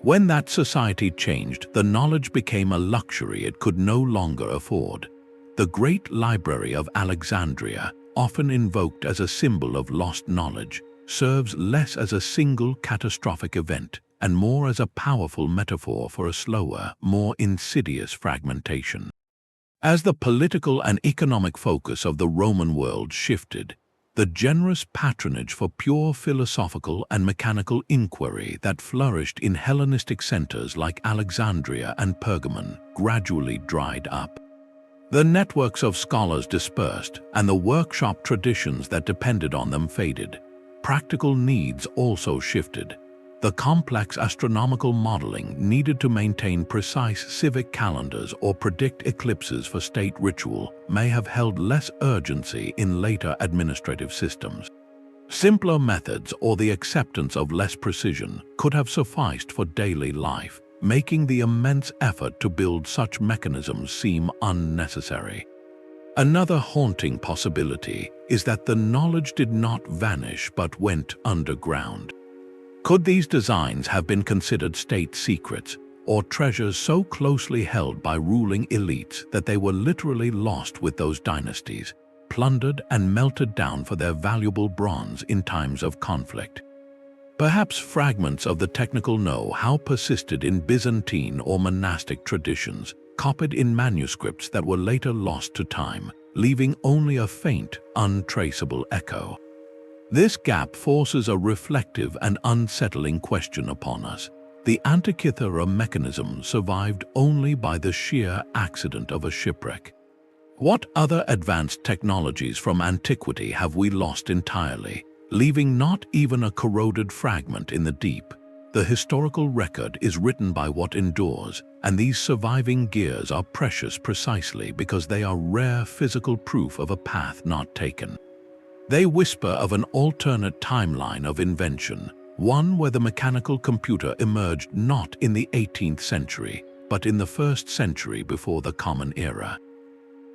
When that society changed, the knowledge became a luxury it could no longer afford. The Great Library of Alexandria, often invoked as a symbol of lost knowledge, serves less as a single catastrophic event and more as a powerful metaphor for a slower, more insidious fragmentation. As the political and economic focus of the Roman world shifted, the generous patronage for pure philosophical and mechanical inquiry that flourished in Hellenistic centers like Alexandria and Pergamon gradually dried up. The networks of scholars dispersed, and the workshop traditions that depended on them faded. Practical needs also shifted. The complex astronomical modeling needed to maintain precise civic calendars or predict eclipses for state ritual may have held less urgency in later administrative systems. Simpler methods or the acceptance of less precision could have sufficed for daily life, making the immense effort to build such mechanisms seem unnecessary. Another haunting possibility is that the knowledge did not vanish but went underground. Could these designs have been considered state secrets, or treasures so closely held by ruling elites that they were literally lost with those dynasties, plundered and melted down for their valuable bronze in times of conflict? Perhaps fragments of the technical know-how persisted in Byzantine or monastic traditions, copied in manuscripts that were later lost to time, leaving only a faint, untraceable echo. This gap forces a reflective and unsettling question upon us. The Antikythera mechanism survived only by the sheer accident of a shipwreck. What other advanced technologies from antiquity have we lost entirely, leaving not even a corroded fragment in the deep? The historical record is written by what endures, and these surviving gears are precious precisely because they are rare physical proof of a path not taken. They whisper of an alternate timeline of invention, one where the mechanical computer emerged not in the 18th century, but in the 1st century before the Common Era.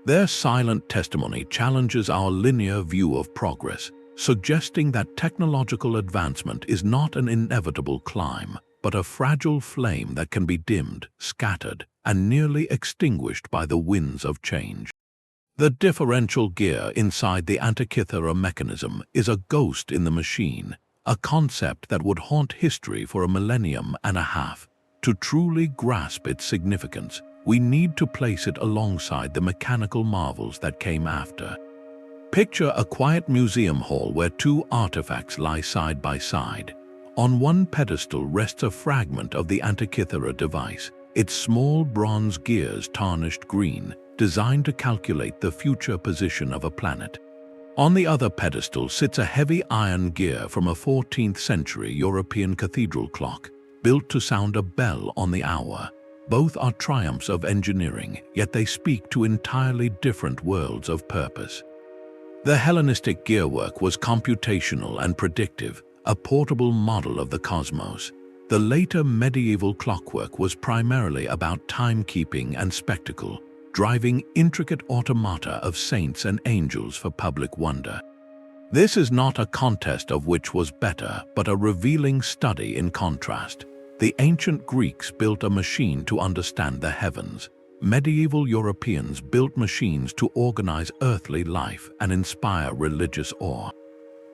Their silent testimony challenges our linear view of progress, suggesting that technological advancement is not an inevitable climb, but a fragile flame that can be dimmed, scattered, and nearly extinguished by the winds of change. The differential gear inside the Antikythera mechanism is a ghost in the machine, a concept that would haunt history for a millennium and a half. To truly grasp its significance, we need to place it alongside the mechanical marvels that came after. Picture a quiet museum hall where two artifacts lie side by side. On one pedestal rests a fragment of the Antikythera device, its small bronze gears tarnished green, designed to calculate the future position of a planet. On the other pedestal sits a heavy iron gear from a 14th century European cathedral clock, built to sound a bell on the hour. Both are triumphs of engineering, yet they speak to entirely different worlds of purpose. The Hellenistic gearwork was computational and predictive, a portable model of the cosmos. The later medieval clockwork was primarily about timekeeping and spectacle, driving intricate automata of saints and angels for public wonder. This is not a contest of which was better, but a revealing study in contrast. The ancient Greeks built a machine to understand the heavens. Medieval Europeans built machines to organize earthly life and inspire religious awe.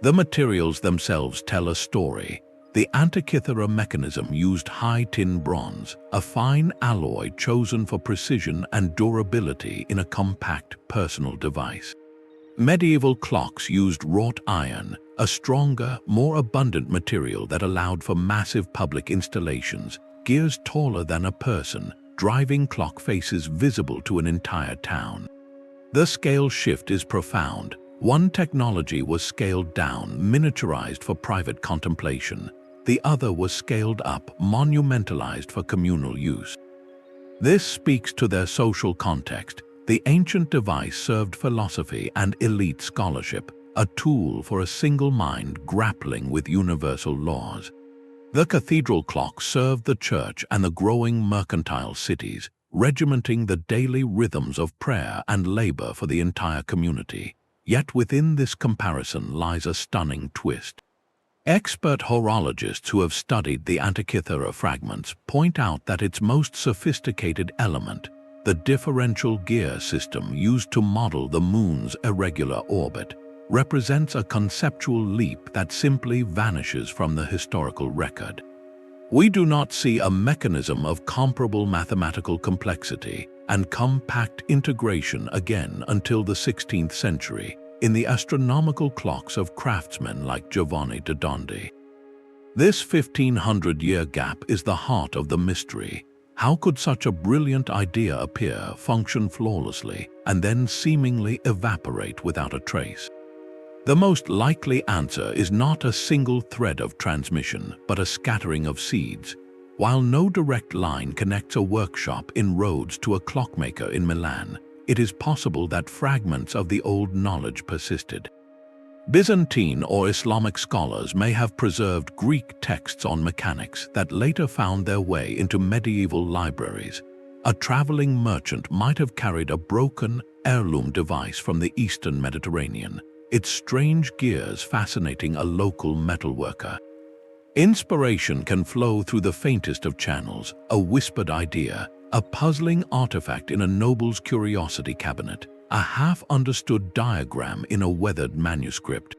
The materials themselves tell a story. The Antikythera mechanism used high tin bronze, a fine alloy chosen for precision and durability in a compact personal device. Medieval clocks used wrought iron, a stronger, more abundant material that allowed for massive public installations, gears taller than a person, driving clock faces visible to an entire town. The scale shift is profound. One technology was scaled down, miniaturized for private contemplation. The other was scaled up, monumentalized for communal use. This speaks to their social context. The ancient device served philosophy and elite scholarship, a tool for a single mind grappling with universal laws. The cathedral clock served the church and the growing mercantile cities, regimenting the daily rhythms of prayer and labor for the entire community. Yet within this comparison lies a stunning twist. Expert horologists who have studied the Antikythera fragments point out that its most sophisticated element, the differential gear system used to model the moon's irregular orbit, represents a conceptual leap that simply vanishes from the historical record. We do not see a mechanism of comparable mathematical complexity and compact integration again until the 16th century, in the astronomical clocks of craftsmen like Giovanni da Dondi. This 1500-year gap is the heart of the mystery. How could such a brilliant idea appear, function flawlessly, and then seemingly evaporate without a trace? The most likely answer is not a single thread of transmission, but a scattering of seeds. While no direct line connects a workshop in Rhodes to a clockmaker in Milan, it is possible that fragments of the old knowledge persisted. Byzantine or Islamic scholars may have preserved Greek texts on mechanics that later found their way into medieval libraries. A traveling merchant might have carried a broken heirloom device from the Eastern Mediterranean, its strange gears fascinating a local metalworker. Inspiration can flow through the faintest of channels, a whispered idea, a puzzling artifact in a noble's curiosity cabinet, a half-understood diagram in a weathered manuscript.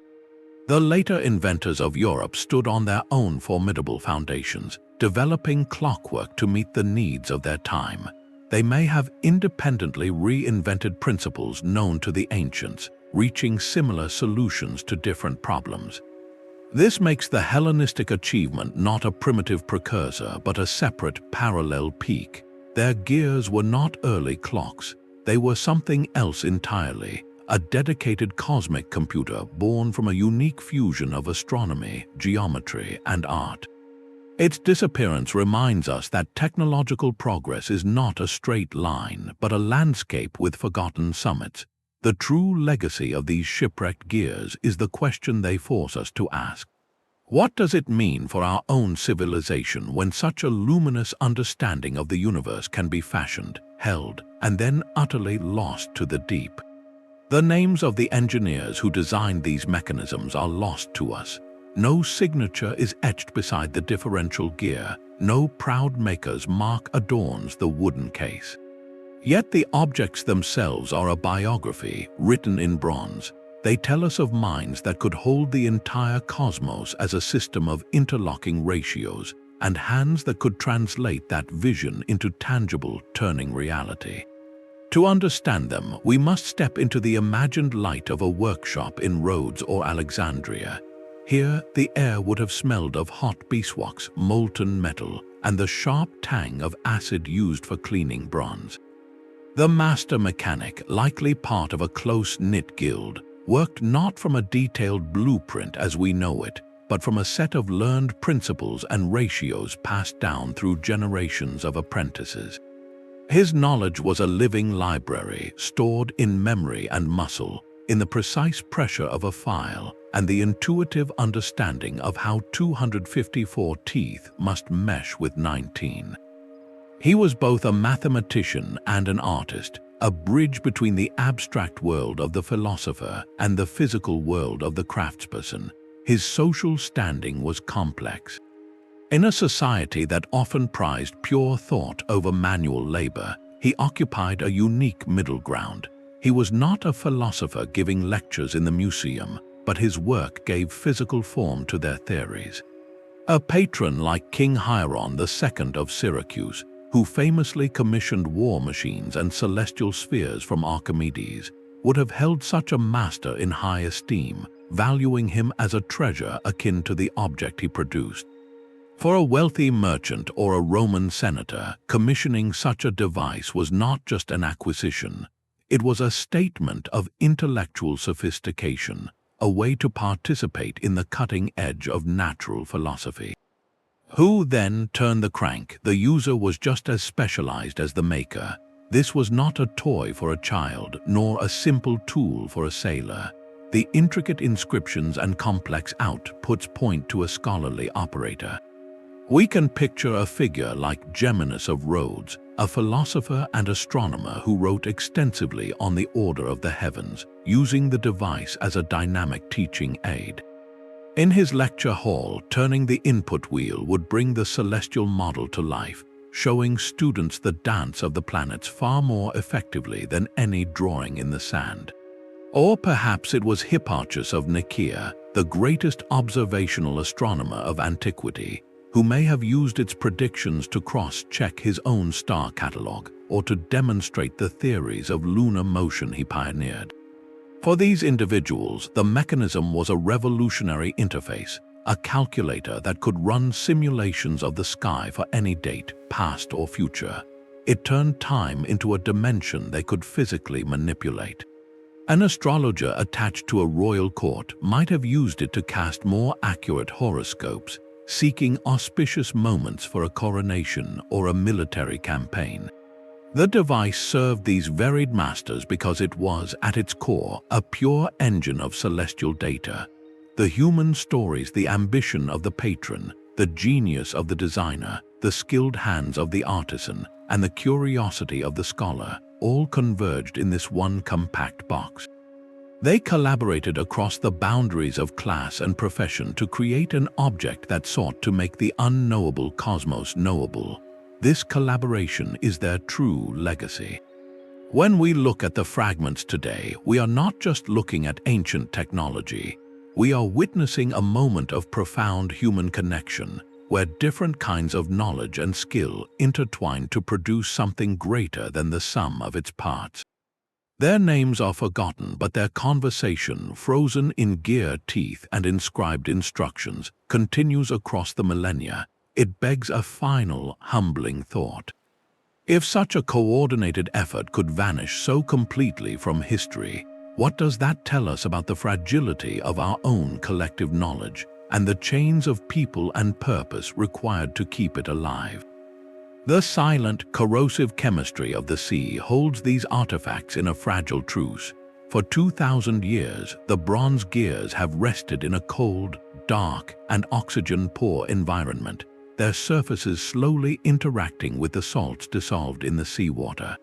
The later inventors of Europe stood on their own formidable foundations, developing clockwork to meet the needs of their time. They may have independently reinvented principles known to the ancients, reaching similar solutions to different problems. This makes the Hellenistic achievement not a primitive precursor but a separate, parallel peak. Their gears were not early clocks. They were something else entirely, a dedicated cosmic computer born from a unique fusion of astronomy, geometry, and art. Its disappearance reminds us that technological progress is not a straight line, but a landscape with forgotten summits. The true legacy of these shipwrecked gears is the question they force us to ask. What does it mean for our own civilization when such a luminous understanding of the universe can be fashioned, held, and then utterly lost to the deep? The names of the engineers who designed these mechanisms are lost to us. No signature is etched beside the differential gear, no proud maker's mark adorns the wooden case. Yet the objects themselves are a biography written in bronze. They tell us of minds that could hold the entire cosmos as a system of interlocking ratios, and hands that could translate that vision into tangible, turning reality. To understand them, we must step into the imagined light of a workshop in Rhodes or Alexandria. Here, the air would have smelled of hot beeswax, molten metal, and the sharp tang of acid used for cleaning bronze. The master mechanic, likely part of a close-knit guild, worked not from a detailed blueprint as we know it, but from a set of learned principles and ratios passed down through generations of apprentices. His knowledge was a living library, stored in memory and muscle, in the precise pressure of a file and the intuitive understanding of how 254 teeth must mesh with 19. He was both a mathematician and an artist, a bridge between the abstract world of the philosopher and the physical world of the craftsperson. His social standing was complex. In a society that often prized pure thought over manual labor, he occupied a unique middle ground. He was not a philosopher giving lectures in the museum, but his work gave physical form to their theories. A patron like King Hieron II of Syracuse, who famously commissioned war machines and celestial spheres from Archimedes, would have held such a master in high esteem, valuing him as a treasure akin to the object he produced. For a wealthy merchant or a Roman senator, commissioning such a device was not just an acquisition. It was a statement of intellectual sophistication, a way to participate in the cutting edge of natural philosophy. Who then turned the crank? The user was just as specialized as the maker. This was not a toy for a child, nor a simple tool for a sailor. The intricate inscriptions and complex outputs point to a scholarly operator. We can picture a figure like Geminus of Rhodes, a philosopher and astronomer who wrote extensively on the order of the heavens, using the device as a dynamic teaching aid. In his lecture hall, turning the input wheel would bring the celestial model to life, showing students the dance of the planets far more effectively than any drawing in the sand. Or perhaps it was Hipparchus of Nicaea, the greatest observational astronomer of antiquity, who may have used its predictions to cross-check his own star catalogue or to demonstrate the theories of lunar motion he pioneered. For these individuals, the mechanism was a revolutionary interface, a calculator that could run simulations of the sky for any date, past or future. It turned time into a dimension they could physically manipulate. An astrologer attached to a royal court might have used it to cast more accurate horoscopes, seeking auspicious moments for a coronation or a military campaign. The device served these varied masters because it was, at its core, a pure engine of celestial data. The human stories, the ambition of the patron, the genius of the designer, the skilled hands of the artisan, and the curiosity of the scholar, all converged in this one compact box. They collaborated across the boundaries of class and profession to create an object that sought to make the unknowable cosmos knowable. This collaboration is their true legacy. When we look at the fragments today, we are not just looking at ancient technology. We are witnessing a moment of profound human connection, where different kinds of knowledge and skill intertwine to produce something greater than the sum of its parts. Their names are forgotten, but their conversation, frozen in gear teeth and inscribed instructions, continues across the millennia. It begs a final, humbling thought. If such a coordinated effort could vanish so completely from history, what does that tell us about the fragility of our own collective knowledge and the chains of people and purpose required to keep it alive? The silent, corrosive chemistry of the sea holds these artifacts in a fragile truce. For 2,000 years, the bronze gears have rested in a cold, dark, and oxygen-poor environment, their surfaces slowly interacting with the salts dissolved in the seawater.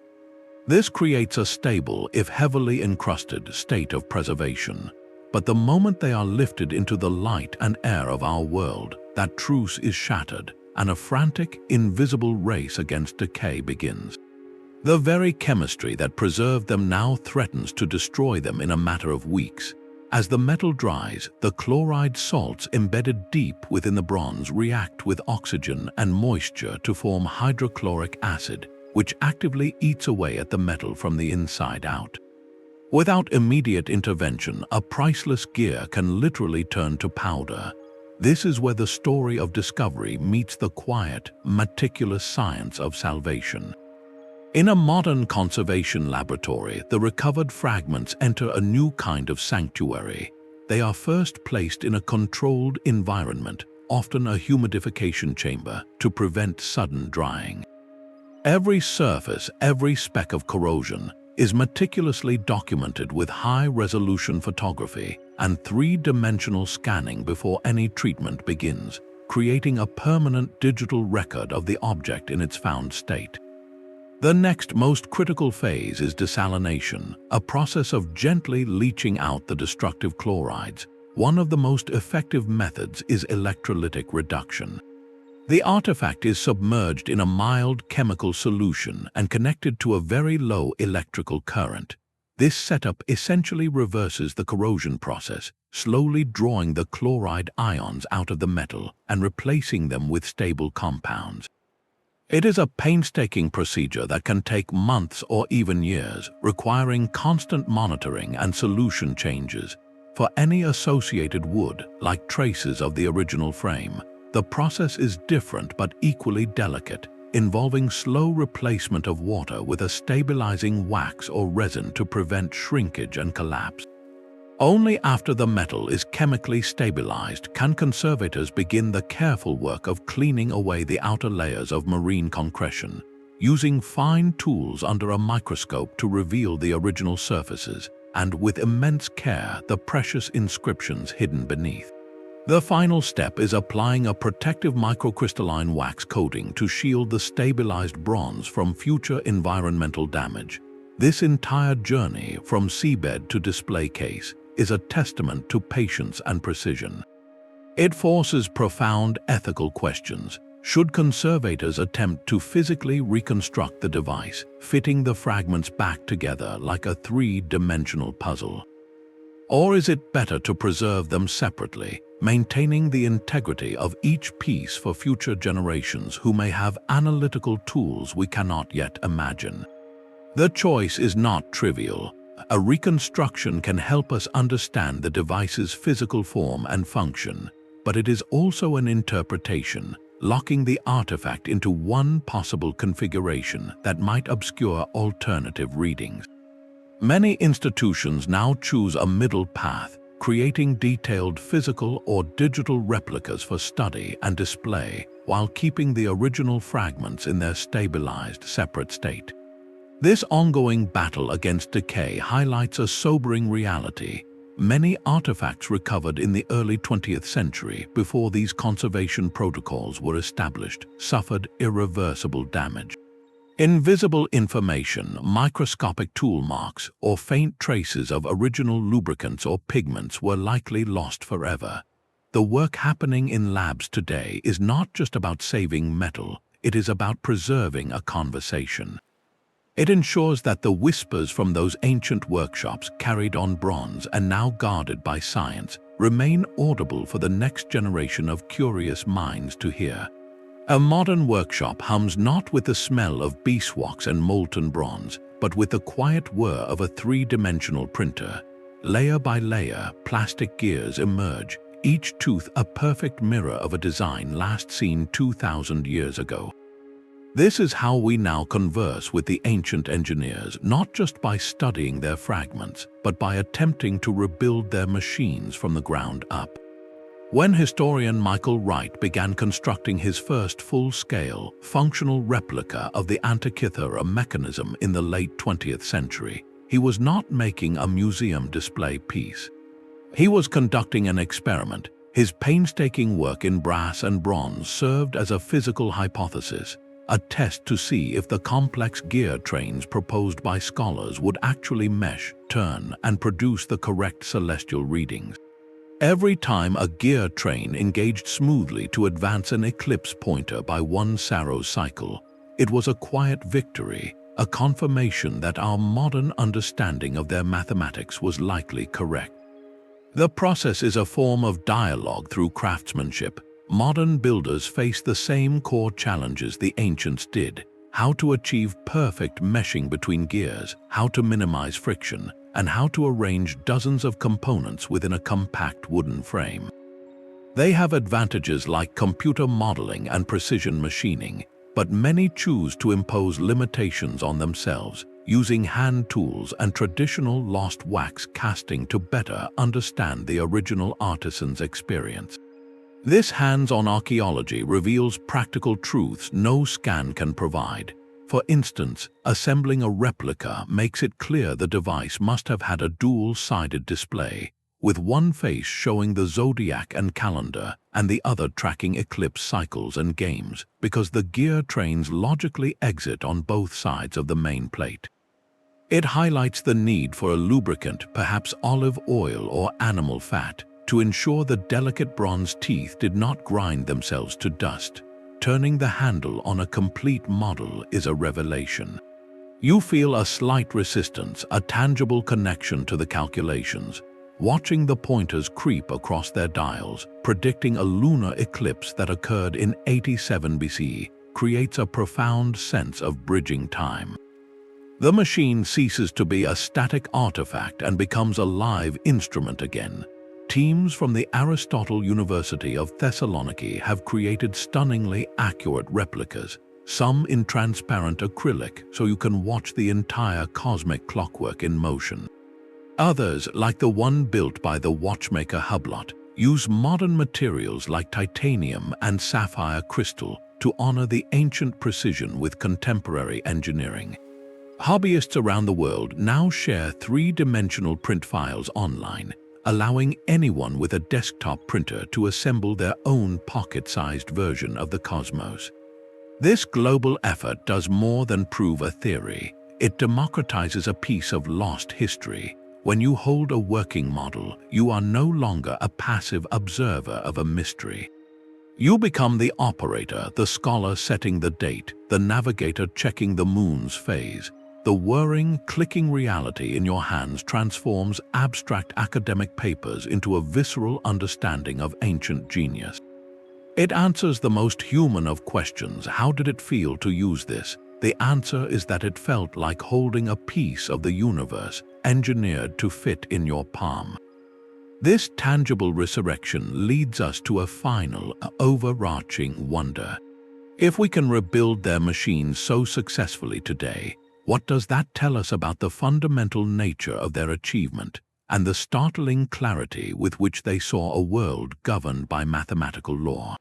This creates a stable, if heavily encrusted, state of preservation. But the moment they are lifted into the light and air of our world, that truce is shattered, and a frantic, invisible race against decay begins. The very chemistry that preserved them now threatens to destroy them in a matter of weeks. As the metal dries, the chloride salts embedded deep within the bronze react with oxygen and moisture to form hydrochloric acid, which actively eats away at the metal from the inside out. Without immediate intervention, a priceless gear can literally turn to powder. This is where the story of discovery meets the quiet, meticulous science of salvation. In a modern conservation laboratory, the recovered fragments enter a new kind of sanctuary. They are first placed in a controlled environment, often a humidification chamber, to prevent sudden drying. Every surface, every speck of corrosion, is meticulously documented with high-resolution photography and three-dimensional scanning before any treatment begins, creating a permanent digital record of the object in its found state. The next most critical phase is desalination, a process of gently leaching out the destructive chlorides. One of the most effective methods is electrolytic reduction. The artifact is submerged in a mild chemical solution and connected to a very low electrical current. This setup essentially reverses the corrosion process, slowly drawing the chloride ions out of the metal and replacing them with stable compounds. It is a painstaking procedure that can take months or even years, requiring constant monitoring and solution changes. For any associated wood, like traces of the original frame, the process is different but equally delicate, involving slow replacement of water with a stabilizing wax or resin to prevent shrinkage and collapse. Only after the metal is chemically stabilized can conservators begin the careful work of cleaning away the outer layers of marine concretion, using fine tools under a microscope to reveal the original surfaces, and with immense care the precious inscriptions hidden beneath. The final step is applying a protective microcrystalline wax coating to shield the stabilized bronze from future environmental damage. This entire journey from seabed to display case is a testament to patience and precision. It forces profound ethical questions. Should conservators attempt to physically reconstruct the device, fitting the fragments back together like a three-dimensional puzzle? Or is it better to preserve them separately, maintaining the integrity of each piece for future generations who may have analytical tools we cannot yet imagine? The choice is not trivial. A reconstruction can help us understand the device's physical form and function, but it is also an interpretation, locking the artifact into one possible configuration that might obscure alternative readings. Many institutions now choose a middle path, creating detailed physical or digital replicas for study and display, while keeping the original fragments in their stabilized, separate state. This ongoing battle against decay highlights a sobering reality. Many artifacts recovered in the early 20th century, before these conservation protocols were established, suffered irreversible damage. Invisible information, microscopic tool marks, or faint traces of original lubricants or pigments were likely lost forever. The work happening in labs today is not just about saving metal, it is about preserving a conversation. It ensures that the whispers from those ancient workshops carried on bronze and now guarded by science remain audible for the next generation of curious minds to hear. A modern workshop hums not with the smell of beeswax and molten bronze, but with the quiet whir of a three-dimensional printer. Layer by layer, plastic gears emerge, each tooth a perfect mirror of a design last seen 2,000 years ago. This is how we now converse with the ancient engineers, not just by studying their fragments, but by attempting to rebuild their machines from the ground up. When historian Michael Wright began constructing his first full-scale, functional replica of the Antikythera mechanism in the late 20th century, he was not making a museum display piece. He was conducting an experiment. His painstaking work in brass and bronze served as a physical hypothesis, a test to see if the complex gear trains proposed by scholars would actually mesh, turn, and produce the correct celestial readings. Every time a gear train engaged smoothly to advance an eclipse pointer by one Saros cycle, it was a quiet victory, a confirmation that our modern understanding of their mathematics was likely correct. The process is a form of dialogue through craftsmanship. Modern builders face the same core challenges the ancients did: how to achieve perfect meshing between gears, how to minimize friction, and how to arrange dozens of components within a compact wooden frame. They have advantages like computer modeling and precision machining, but many choose to impose limitations on themselves, using hand tools and traditional lost wax casting to better understand the original artisan's experience. This hands-on archaeology reveals practical truths no scan can provide. For instance, assembling a replica makes it clear the device must have had a dual-sided display, with one face showing the zodiac and calendar and the other tracking eclipse cycles and games, because the gear trains logically exit on both sides of the main plate. It highlights the need for a lubricant, perhaps olive oil or animal fat, to ensure the delicate bronze teeth did not grind themselves to dust. Turning the handle on a complete model is a revelation. You feel a slight resistance, a tangible connection to the calculations, watching the pointers creep across their dials, predicting a lunar eclipse that occurred in 87 BC, creates a profound sense of bridging time. The machine ceases to be a static artifact and becomes a live instrument again. Teams from the Aristotle University of Thessaloniki have created stunningly accurate replicas, some in transparent acrylic so you can watch the entire cosmic clockwork in motion. Others, like the one built by the watchmaker Hublot, use modern materials like titanium and sapphire crystal to honor the ancient precision with contemporary engineering. Hobbyists around the world now share three-dimensional print files online, allowing anyone with a desktop printer to assemble their own pocket-sized version of the cosmos. This global effort does more than prove a theory. It democratizes a piece of lost history. When you hold a working model, you are no longer a passive observer of a mystery. You become the operator, the scholar setting the date, the navigator checking the moon's phase. The whirring, clicking reality in your hands transforms abstract academic papers into a visceral understanding of ancient genius. It answers the most human of questions. How did it feel to use this? The answer is that it felt like holding a piece of the universe, engineered to fit in your palm. This tangible resurrection leads us to a final, overarching wonder. If we can rebuild their machines so successfully today, what does that tell us about the fundamental nature of their achievement and the startling clarity with which they saw a world governed by mathematical law?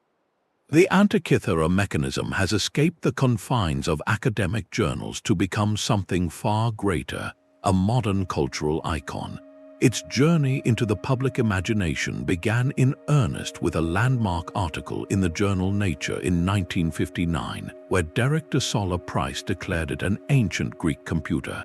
The Antikythera mechanism has escaped the confines of academic journals to become something far greater, a modern cultural icon. Its journey into the public imagination began in earnest with a landmark article in the journal Nature in 1959, where Derek de Solla Price declared it an ancient Greek computer.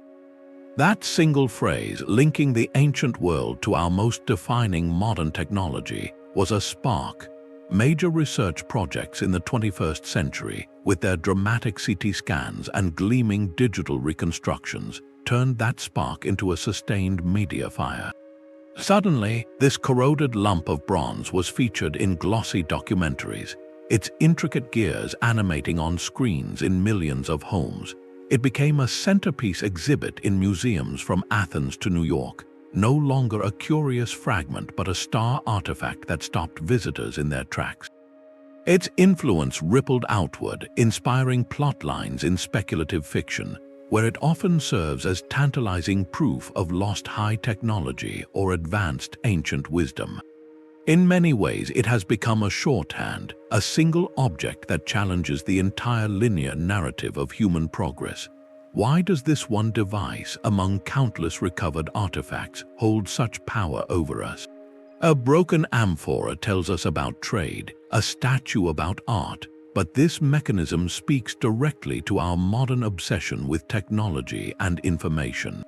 That single phrase, linking the ancient world to our most defining modern technology, was a spark. Major research projects in the 21st century, with their dramatic CT scans and gleaming digital reconstructions, turned that spark into a sustained media fire. Suddenly, this corroded lump of bronze was featured in glossy documentaries, its intricate gears animating on screens in millions of homes. It became a centerpiece exhibit in museums from Athens to New York, no longer a curious fragment but a star artifact that stopped visitors in their tracks. Its influence rippled outward, inspiring plot lines in speculative fiction, where it often serves as tantalizing proof of lost high technology or advanced ancient wisdom. In many ways, it has become a shorthand, a single object that challenges the entire linear narrative of human progress. Why does this one device, among countless recovered artifacts, hold such power over us? A broken amphora tells us about trade, a statue about art, but this mechanism speaks directly to our modern obsession with technology and information.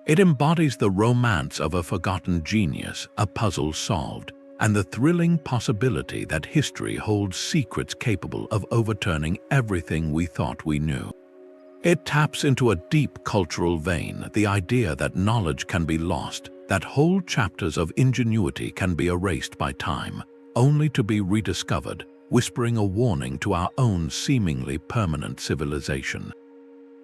It embodies the romance of a forgotten genius, a puzzle solved, and the thrilling possibility that history holds secrets capable of overturning everything we thought we knew. It taps into a deep cultural vein, the idea that knowledge can be lost, that whole chapters of ingenuity can be erased by time, only to be rediscovered, whispering a warning to our own seemingly permanent civilization.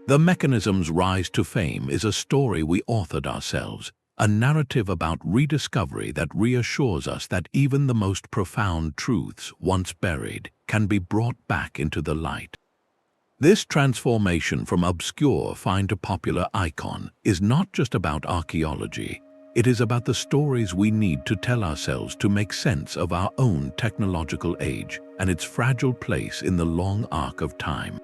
The mechanism's rise to fame is a story we authored ourselves, a narrative about rediscovery that reassures us that even the most profound truths, once buried, can be brought back into the light. This transformation from obscure find to popular icon is not just about archaeology. It is about the stories we need to tell ourselves to make sense of our own technological age and its fragile place in the long arc of time.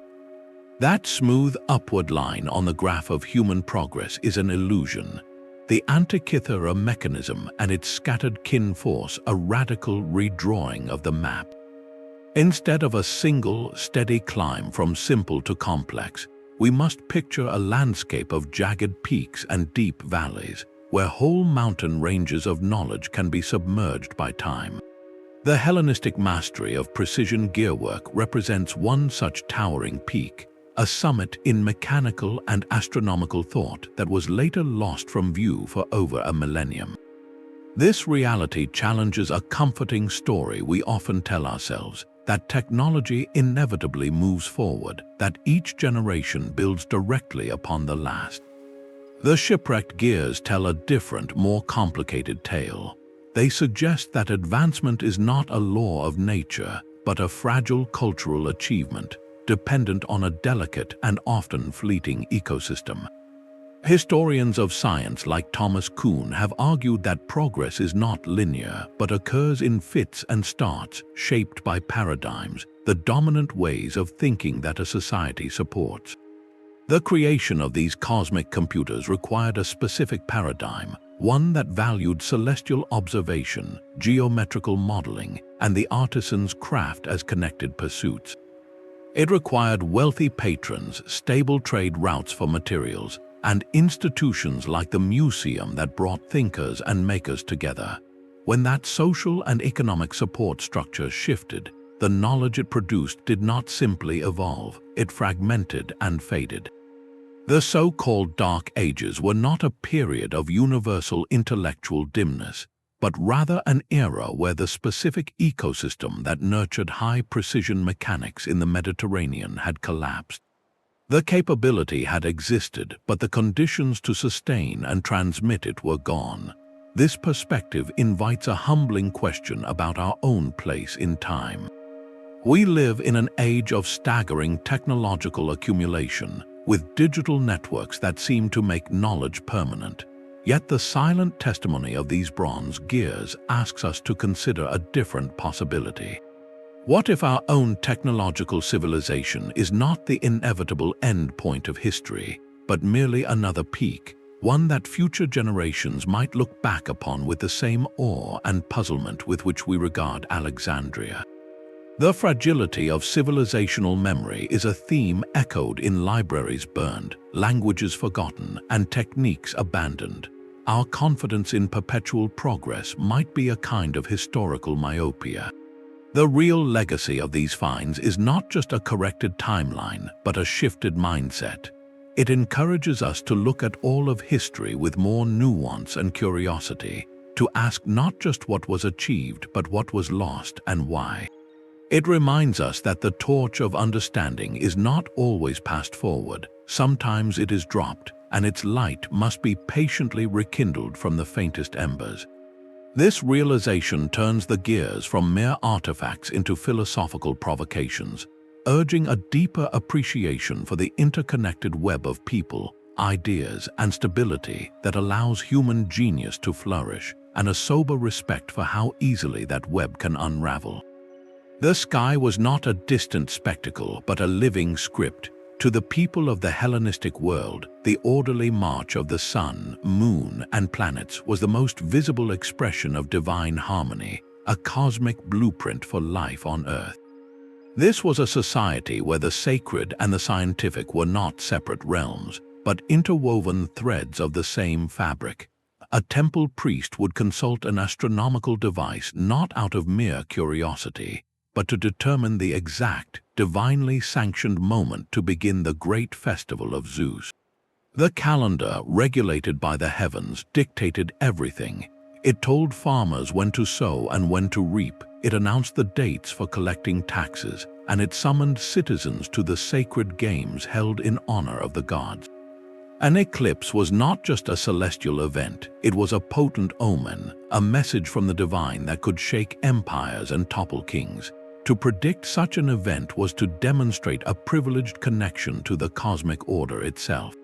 That smooth upward line on the graph of human progress is an illusion. The Antikythera mechanism and its scattered kin force a radical redrawing of the map. Instead of a single, steady climb from simple to complex, we must picture a landscape of jagged peaks and deep valleys, where whole mountain ranges of knowledge can be submerged by time. The Hellenistic mastery of precision gearwork represents one such towering peak, a summit in mechanical and astronomical thought that was later lost from view for over a millennium. This reality challenges a comforting story we often tell ourselves, that technology inevitably moves forward, that each generation builds directly upon the last. The shipwrecked gears tell a different, more complicated tale. They suggest that advancement is not a law of nature, but a fragile cultural achievement, dependent on a delicate and often fleeting ecosystem. Historians of science like Thomas Kuhn have argued that progress is not linear but occurs in fits and starts shaped by paradigms, the dominant ways of thinking that a society supports. The creation of these cosmic computers required a specific paradigm, one that valued celestial observation, geometrical modeling, and the artisan's craft as connected pursuits. It required wealthy patrons, stable trade routes for materials, and institutions like the museum that brought thinkers and makers together. When that social and economic support structure shifted, the knowledge it produced did not simply evolve, it fragmented and faded. The so-called Dark Ages were not a period of universal intellectual dimness, but rather an era where the specific ecosystem that nurtured high-precision mechanics in the Mediterranean had collapsed. The capability had existed, but the conditions to sustain and transmit it were gone. This perspective invites a humbling question about our own place in time. We live in an age of staggering technological accumulation, with digital networks that seem to make knowledge permanent. Yet the silent testimony of these bronze gears asks us to consider a different possibility. What if our own technological civilization is not the inevitable end point of history, but merely another peak, one that future generations might look back upon with the same awe and puzzlement with which we regard Alexandria? The fragility of civilizational memory is a theme echoed in libraries burned, languages forgotten, and techniques abandoned. Our confidence in perpetual progress might be a kind of historical myopia. The real legacy of these finds is not just a corrected timeline, but a shifted mindset. It encourages us to look at all of history with more nuance and curiosity, to ask not just what was achieved, but what was lost and why. It reminds us that the torch of understanding is not always passed forward. Sometimes it is dropped, and its light must be patiently rekindled from the faintest embers. This realization turns the gears from mere artifacts into philosophical provocations, urging a deeper appreciation for the interconnected web of people, ideas, and stability that allows human genius to flourish, and a sober respect for how easily that web can unravel. The sky was not a distant spectacle, but a living script. To the people of the Hellenistic world, the orderly march of the sun, moon, and planets was the most visible expression of divine harmony, a cosmic blueprint for life on Earth. This was a society where the sacred and the scientific were not separate realms, but interwoven threads of the same fabric. A temple priest would consult an astronomical device not out of mere curiosity, but to determine the exact, divinely sanctioned moment to begin the great festival of Zeus. The calendar, regulated by the heavens, dictated everything. It told farmers when to sow and when to reap. It announced the dates for collecting taxes, and it summoned citizens to the sacred games held in honor of the gods. An eclipse was not just a celestial event, it was a potent omen, a message from the divine that could shake empires and topple kings. To predict such an event was to demonstrate a privileged connection to the cosmic order itself.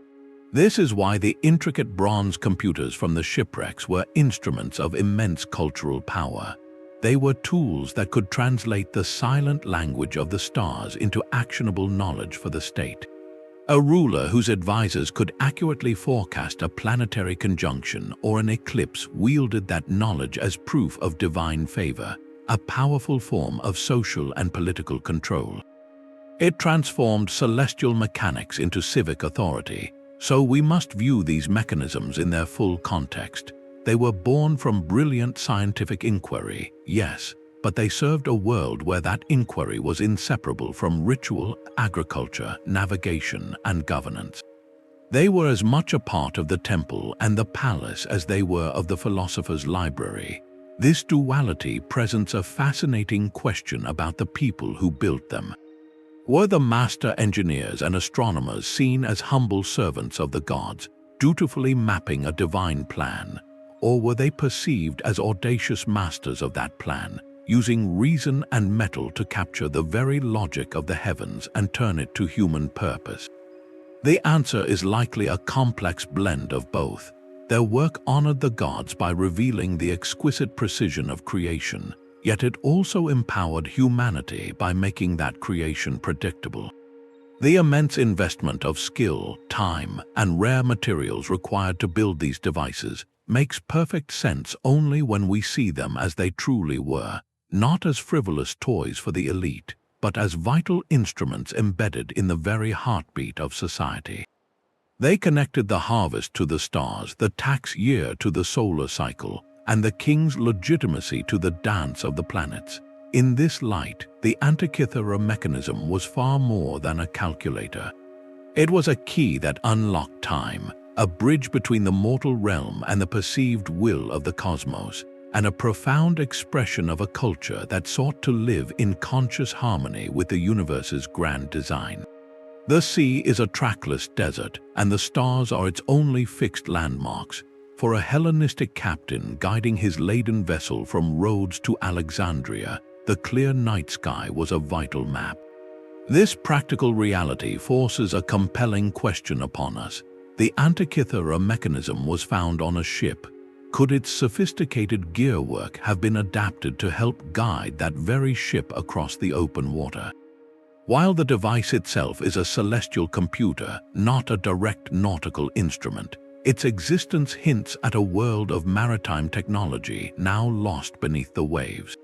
This is why the intricate bronze computers from the shipwrecks were instruments of immense cultural power. They were tools that could translate the silent language of the stars into actionable knowledge for the state. A ruler whose advisors could accurately forecast a planetary conjunction or an eclipse wielded that knowledge as proof of divine favor, a powerful form of social and political control. It transformed celestial mechanics into civic authority, so we must view these mechanisms in their full context. They were born from brilliant scientific inquiry, yes, but they served a world where that inquiry was inseparable from ritual, agriculture, navigation, and governance. They were as much a part of the temple and the palace as they were of the philosopher's library. This duality presents a fascinating question about the people who built them. Were the master engineers and astronomers seen as humble servants of the gods, dutifully mapping a divine plan, or were they perceived as audacious masters of that plan, using reason and metal to capture the very logic of the heavens and turn it to human purpose? The answer is likely a complex blend of both. Their work honored the gods by revealing the exquisite precision of creation, yet it also empowered humanity by making that creation predictable. The immense investment of skill, time, and rare materials required to build these devices makes perfect sense only when we see them as they truly were, not as frivolous toys for the elite, but as vital instruments embedded in the very heartbeat of society. They connected the harvest to the stars, the tax year to the solar cycle, and the king's legitimacy to the dance of the planets. In this light, the Antikythera mechanism was far more than a calculator. It was a key that unlocked time, a bridge between the mortal realm and the perceived will of the cosmos, and a profound expression of a culture that sought to live in conscious harmony with the universe's grand design. The sea is a trackless desert, and the stars are its only fixed landmarks. For a Hellenistic captain guiding his laden vessel from Rhodes to Alexandria, the clear night sky was a vital map. This practical reality forces a compelling question upon us. The Antikythera mechanism was found on a ship. Could its sophisticated gearwork have been adapted to help guide that very ship across the open water? While the device itself is a celestial computer, not a direct nautical instrument, its existence hints at a world of maritime technology now lost beneath the waves.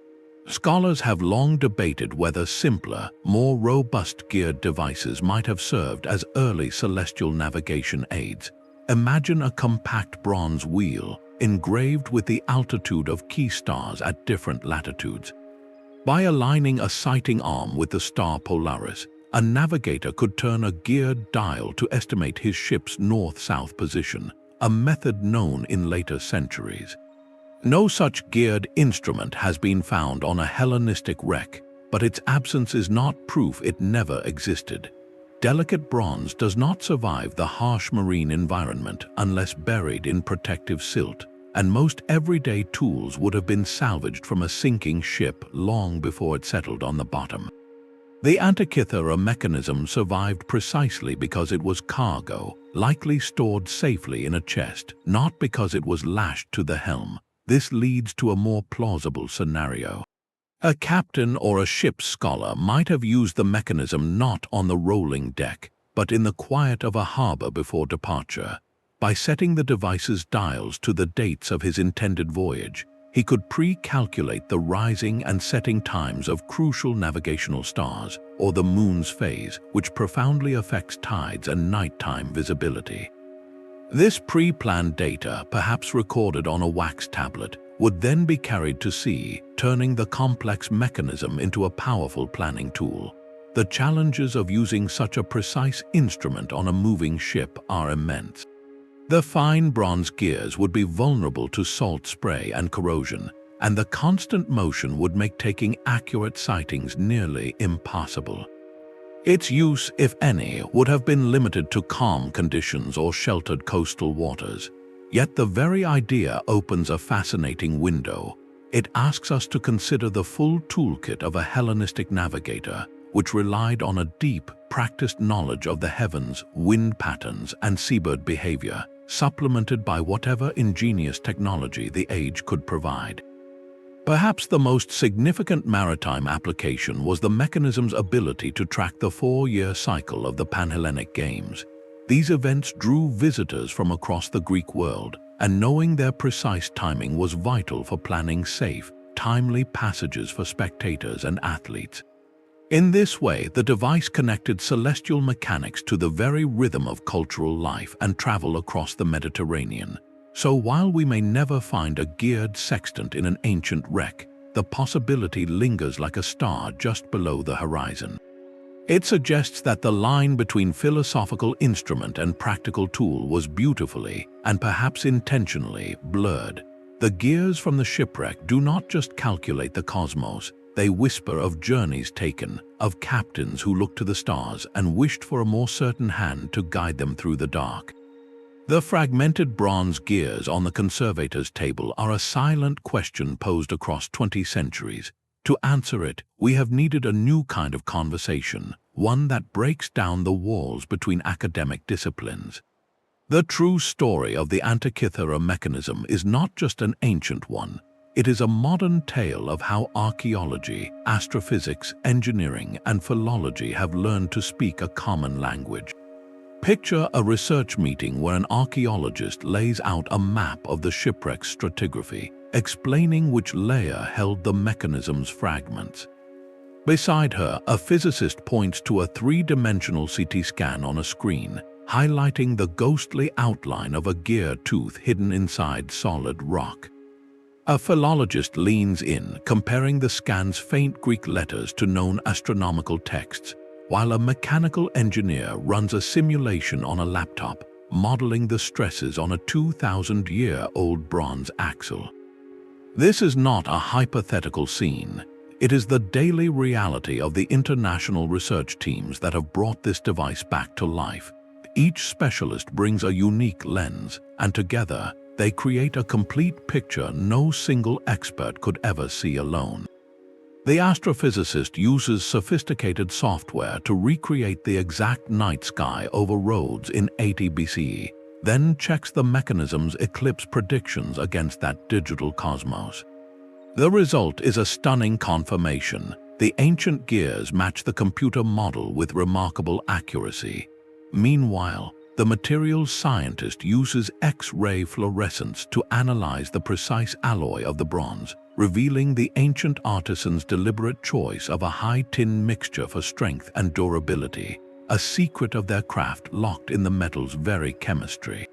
Scholars have long debated whether simpler, more robust geared devices might have served as early celestial navigation aids. Imagine a compact bronze wheel, engraved with the altitude of key stars at different latitudes. By aligning a sighting arm with the star Polaris, a navigator could turn a geared dial to estimate his ship's north-south position, a method known in later centuries. No such geared instrument has been found on a Hellenistic wreck, but its absence is not proof it never existed. Delicate bronze does not survive the harsh marine environment unless buried in protective silt, and most everyday tools would have been salvaged from a sinking ship long before it settled on the bottom. The Antikythera mechanism survived precisely because it was cargo, likely stored safely in a chest, not because it was lashed to the helm. This leads to a more plausible scenario. A captain or a ship's scholar might have used the mechanism not on the rolling deck, but in the quiet of a harbor before departure. By setting the device's dials to the dates of his intended voyage, he could pre-calculate the rising and setting times of crucial navigational stars, or the moon's phase, which profoundly affects tides and nighttime visibility. This pre-planned data, perhaps recorded on a wax tablet, would then be carried to sea, turning the complex mechanism into a powerful planning tool. The challenges of using such a precise instrument on a moving ship are immense. The fine bronze gears would be vulnerable to salt spray and corrosion, and the constant motion would make taking accurate sightings nearly impossible. Its use, if any, would have been limited to calm conditions or sheltered coastal waters. Yet the very idea opens a fascinating window. It asks us to consider the full toolkit of a Hellenistic navigator, which relied on a deep, practiced knowledge of the heavens, wind patterns, and seabird behavior, supplemented by whatever ingenious technology the age could provide. Perhaps the most significant maritime application was the mechanism's ability to track the 4-year cycle of the Panhellenic Games. These events drew visitors from across the Greek world, and knowing their precise timing was vital for planning safe, timely passages for spectators and athletes. In this way, the device connected celestial mechanics to the very rhythm of cultural life and travel across the Mediterranean. So while we may never find a geared sextant in an ancient wreck, the possibility lingers like a star just below the horizon. It suggests that the line between philosophical instrument and practical tool was beautifully, and perhaps intentionally, blurred. The gears from the shipwreck do not just calculate the cosmos, they whisper of journeys taken, of captains who looked to the stars and wished for a more certain hand to guide them through the dark. The fragmented bronze gears on the conservator's table are a silent question posed across 20 centuries. To answer it, we have needed a new kind of conversation, one that breaks down the walls between academic disciplines. The true story of the Antikythera mechanism is not just an ancient one. It is a modern tale of how archaeology, astrophysics, engineering, and philology have learned to speak a common language. Picture a research meeting where an archaeologist lays out a map of the shipwreck's stratigraphy, explaining which layer held the mechanism's fragments. Beside her, a physicist points to a three-dimensional CT scan on a screen, highlighting the ghostly outline of a gear tooth hidden inside solid rock. A philologist leans in, comparing the scan's faint Greek letters to known astronomical texts, while a mechanical engineer runs a simulation on a laptop, modeling the stresses on a 2,000-year-old bronze axle. This is not a hypothetical scene. It is the daily reality of the international research teams that have brought this device back to life. Each specialist brings a unique lens, and together, they create a complete picture no single expert could ever see alone. The astrophysicist uses sophisticated software to recreate the exact night sky over Rhodes in 80 BCE, then checks the mechanism's eclipse predictions against that digital cosmos. The result is a stunning confirmation. The ancient gears match the computer model with remarkable accuracy. Meanwhile, the materials scientist uses X-ray fluorescence to analyze the precise alloy of the bronze, revealing the ancient artisan's deliberate choice of a high-tin mixture for strength and durability, a secret of their craft locked in the metal's very chemistry.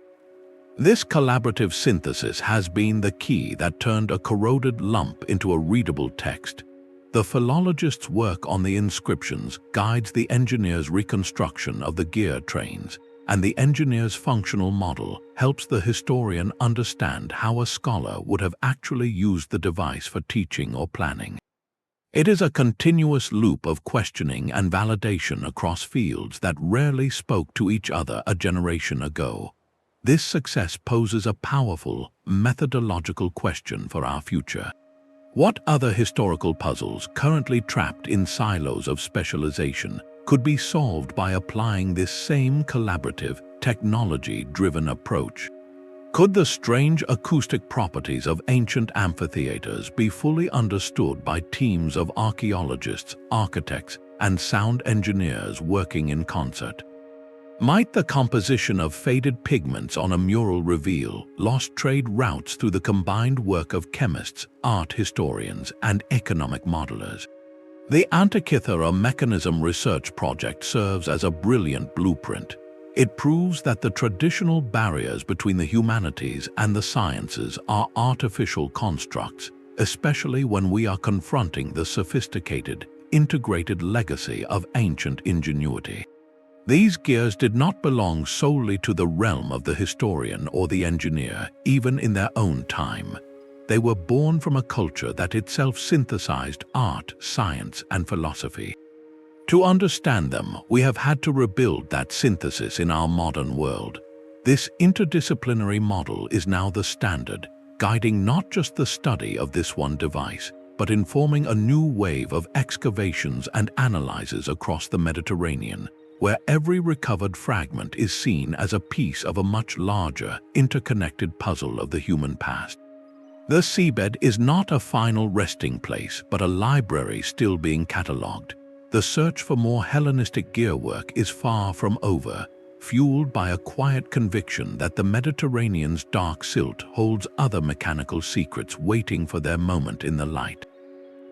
This collaborative synthesis has been the key that turned a corroded lump into a readable text. The philologist's work on the inscriptions guides the engineer's reconstruction of the gear trains, and the engineer's functional model helps the historian understand how a scholar would have actually used the device for teaching or planning. It is a continuous loop of questioning and validation across fields that rarely spoke to each other a generation ago. This success poses a powerful, methodological question for our future. What other historical puzzles currently trapped in silos of specialization could be solved by applying this same collaborative, technology-driven approach? Could the strange acoustic properties of ancient amphitheaters be fully understood by teams of archaeologists, architects, and sound engineers working in concert? Might the composition of faded pigments on a mural reveal lost trade routes through the combined work of chemists, art historians, and economic modelers? The Antikythera Mechanism Research Project serves as a brilliant blueprint. It proves that the traditional barriers between the humanities and the sciences are artificial constructs, especially when we are confronting the sophisticated, integrated legacy of ancient ingenuity. These gears did not belong solely to the realm of the historian or the engineer, even in their own time. They were born from a culture that itself synthesized art, science, and philosophy. To understand them, we have had to rebuild that synthesis in our modern world. This interdisciplinary model is now the standard, guiding not just the study of this one device, but informing a new wave of excavations and analyses across the Mediterranean, where every recovered fragment is seen as a piece of a much larger, interconnected puzzle of the human past. The seabed is not a final resting place, but a library still being catalogued. The search for more Hellenistic gearwork is far from over, fueled by a quiet conviction that the Mediterranean's dark silt holds other mechanical secrets waiting for their moment in the light.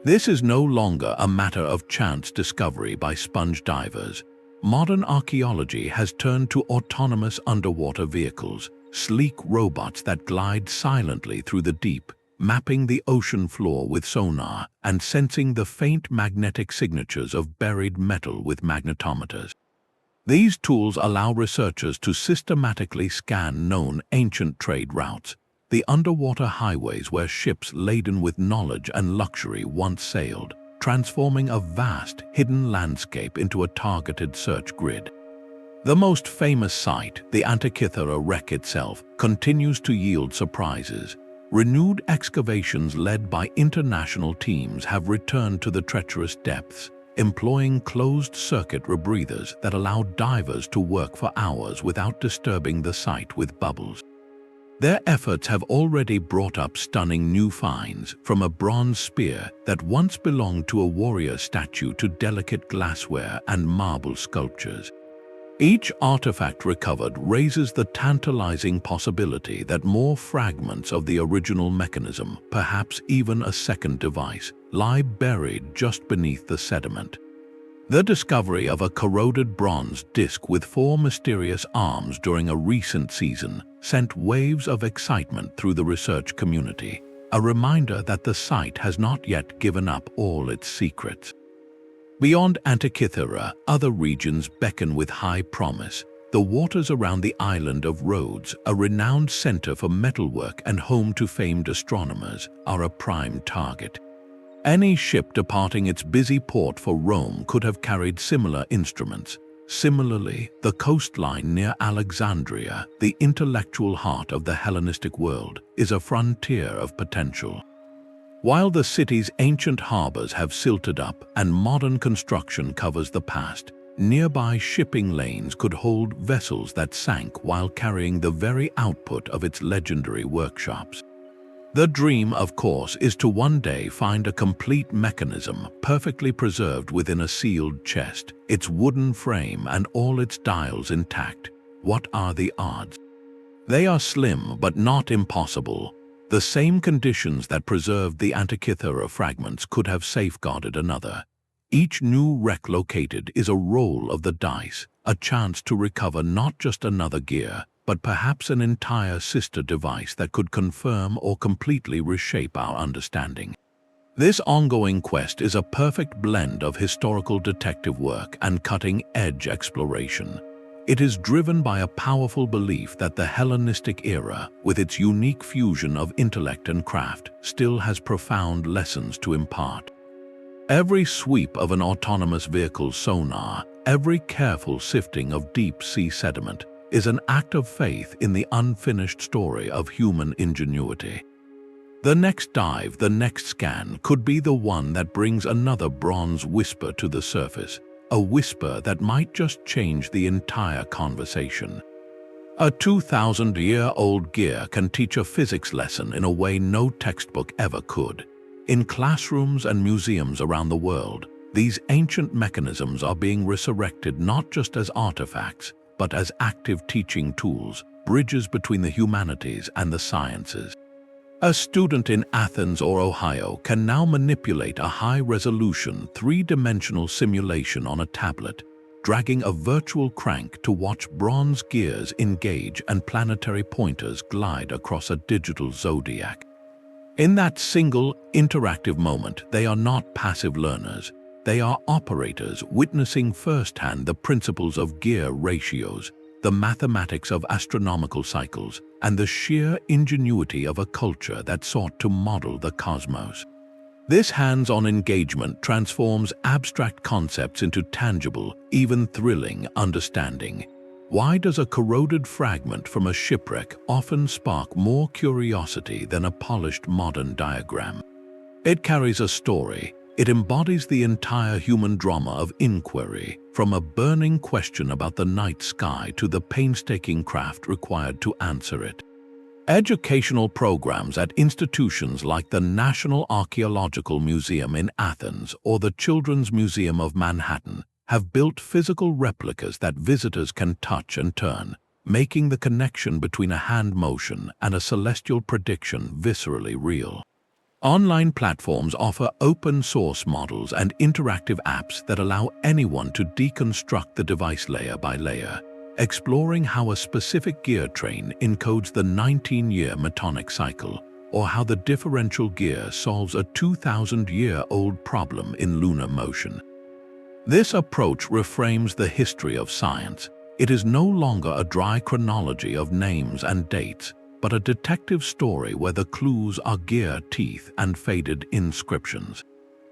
This is no longer a matter of chance discovery by sponge divers. Modern archaeology has turned to autonomous underwater vehicles, sleek robots that glide silently through the deep, mapping the ocean floor with sonar and sensing the faint magnetic signatures of buried metal with magnetometers. These tools allow researchers to systematically scan known ancient trade routes, the underwater highways where ships laden with knowledge and luxury once sailed, transforming a vast, hidden landscape into a targeted search grid. The most famous site, the Antikythera wreck itself, continues to yield surprises. Renewed excavations led by international teams have returned to the treacherous depths, employing closed-circuit rebreathers that allow divers to work for hours without disturbing the site with bubbles. Their efforts have already brought up stunning new finds, from a bronze spear that once belonged to a warrior statue to delicate glassware and marble sculptures. Each artifact recovered raises the tantalizing possibility that more fragments of the original mechanism, perhaps even a second device, lie buried just beneath the sediment. The discovery of a corroded bronze disc with 4 mysterious arms during a recent season sent waves of excitement through the research community, a reminder that the site has not yet given up all its secrets. Beyond Antikythera, other regions beckon with high promise. The waters around the island of Rhodes, a renowned center for metalwork and home to famed astronomers, are a prime target. Any ship departing its busy port for Rome could have carried similar instruments. Similarly, the coastline near Alexandria, the intellectual heart of the Hellenistic world, is a frontier of potential. While the city's ancient harbors have silted up and modern construction covers the past, nearby shipping lanes could hold vessels that sank while carrying the very output of its legendary workshops. The dream, of course, is to one day find a complete mechanism perfectly preserved within a sealed chest, its wooden frame and all its dials intact. What are the odds? They are slim but not impossible. The same conditions that preserved the Antikythera fragments could have safeguarded another. Each new wreck located is a roll of the dice, a chance to recover not just another gear, but perhaps an entire sister device that could confirm or completely reshape our understanding. This ongoing quest is a perfect blend of historical detective work and cutting-edge exploration. It is driven by a powerful belief that the Hellenistic era, with its unique fusion of intellect and craft, still has profound lessons to impart. Every sweep of an autonomous vehicle's sonar, every careful sifting of deep-sea sediment, is an act of faith in the unfinished story of human ingenuity. The next dive, the next scan, could be the one that brings another bronze whisper to the surface, a whisper that might just change the entire conversation. A 2,000-year-old gear can teach a physics lesson in a way no textbook ever could. In classrooms and museums around the world, these ancient mechanisms are being resurrected not just as artifacts, but as active teaching tools, bridges between the humanities and the sciences. A student in Athens or Ohio can now manipulate a high-resolution, 3-dimensional simulation on a tablet, dragging a virtual crank to watch bronze gears engage and planetary pointers glide across a digital zodiac. In that single, interactive moment, they are not passive learners. They are operators witnessing firsthand the principles of gear ratios, the mathematics of astronomical cycles, and the sheer ingenuity of a culture that sought to model the cosmos. This hands-on engagement transforms abstract concepts into tangible, even thrilling understanding. Why does a corroded fragment from a shipwreck often spark more curiosity than a polished modern diagram? It carries a story. It embodies the entire human drama of inquiry, from a burning question about the night sky to the painstaking craft required to answer it. Educational programs at institutions like the National Archaeological Museum in Athens or the Children's Museum of Manhattan have built physical replicas that visitors can touch and turn, making the connection between a hand motion and a celestial prediction viscerally real. Online platforms offer open-source models and interactive apps that allow anyone to deconstruct the device layer by layer, exploring how a specific gear train encodes the 19-year Metonic cycle, or how the differential gear solves a 2,000-year-old problem in lunar motion. This approach reframes the history of science. It is no longer a dry chronology of names and dates, but a detective story where the clues are gear teeth and faded inscriptions.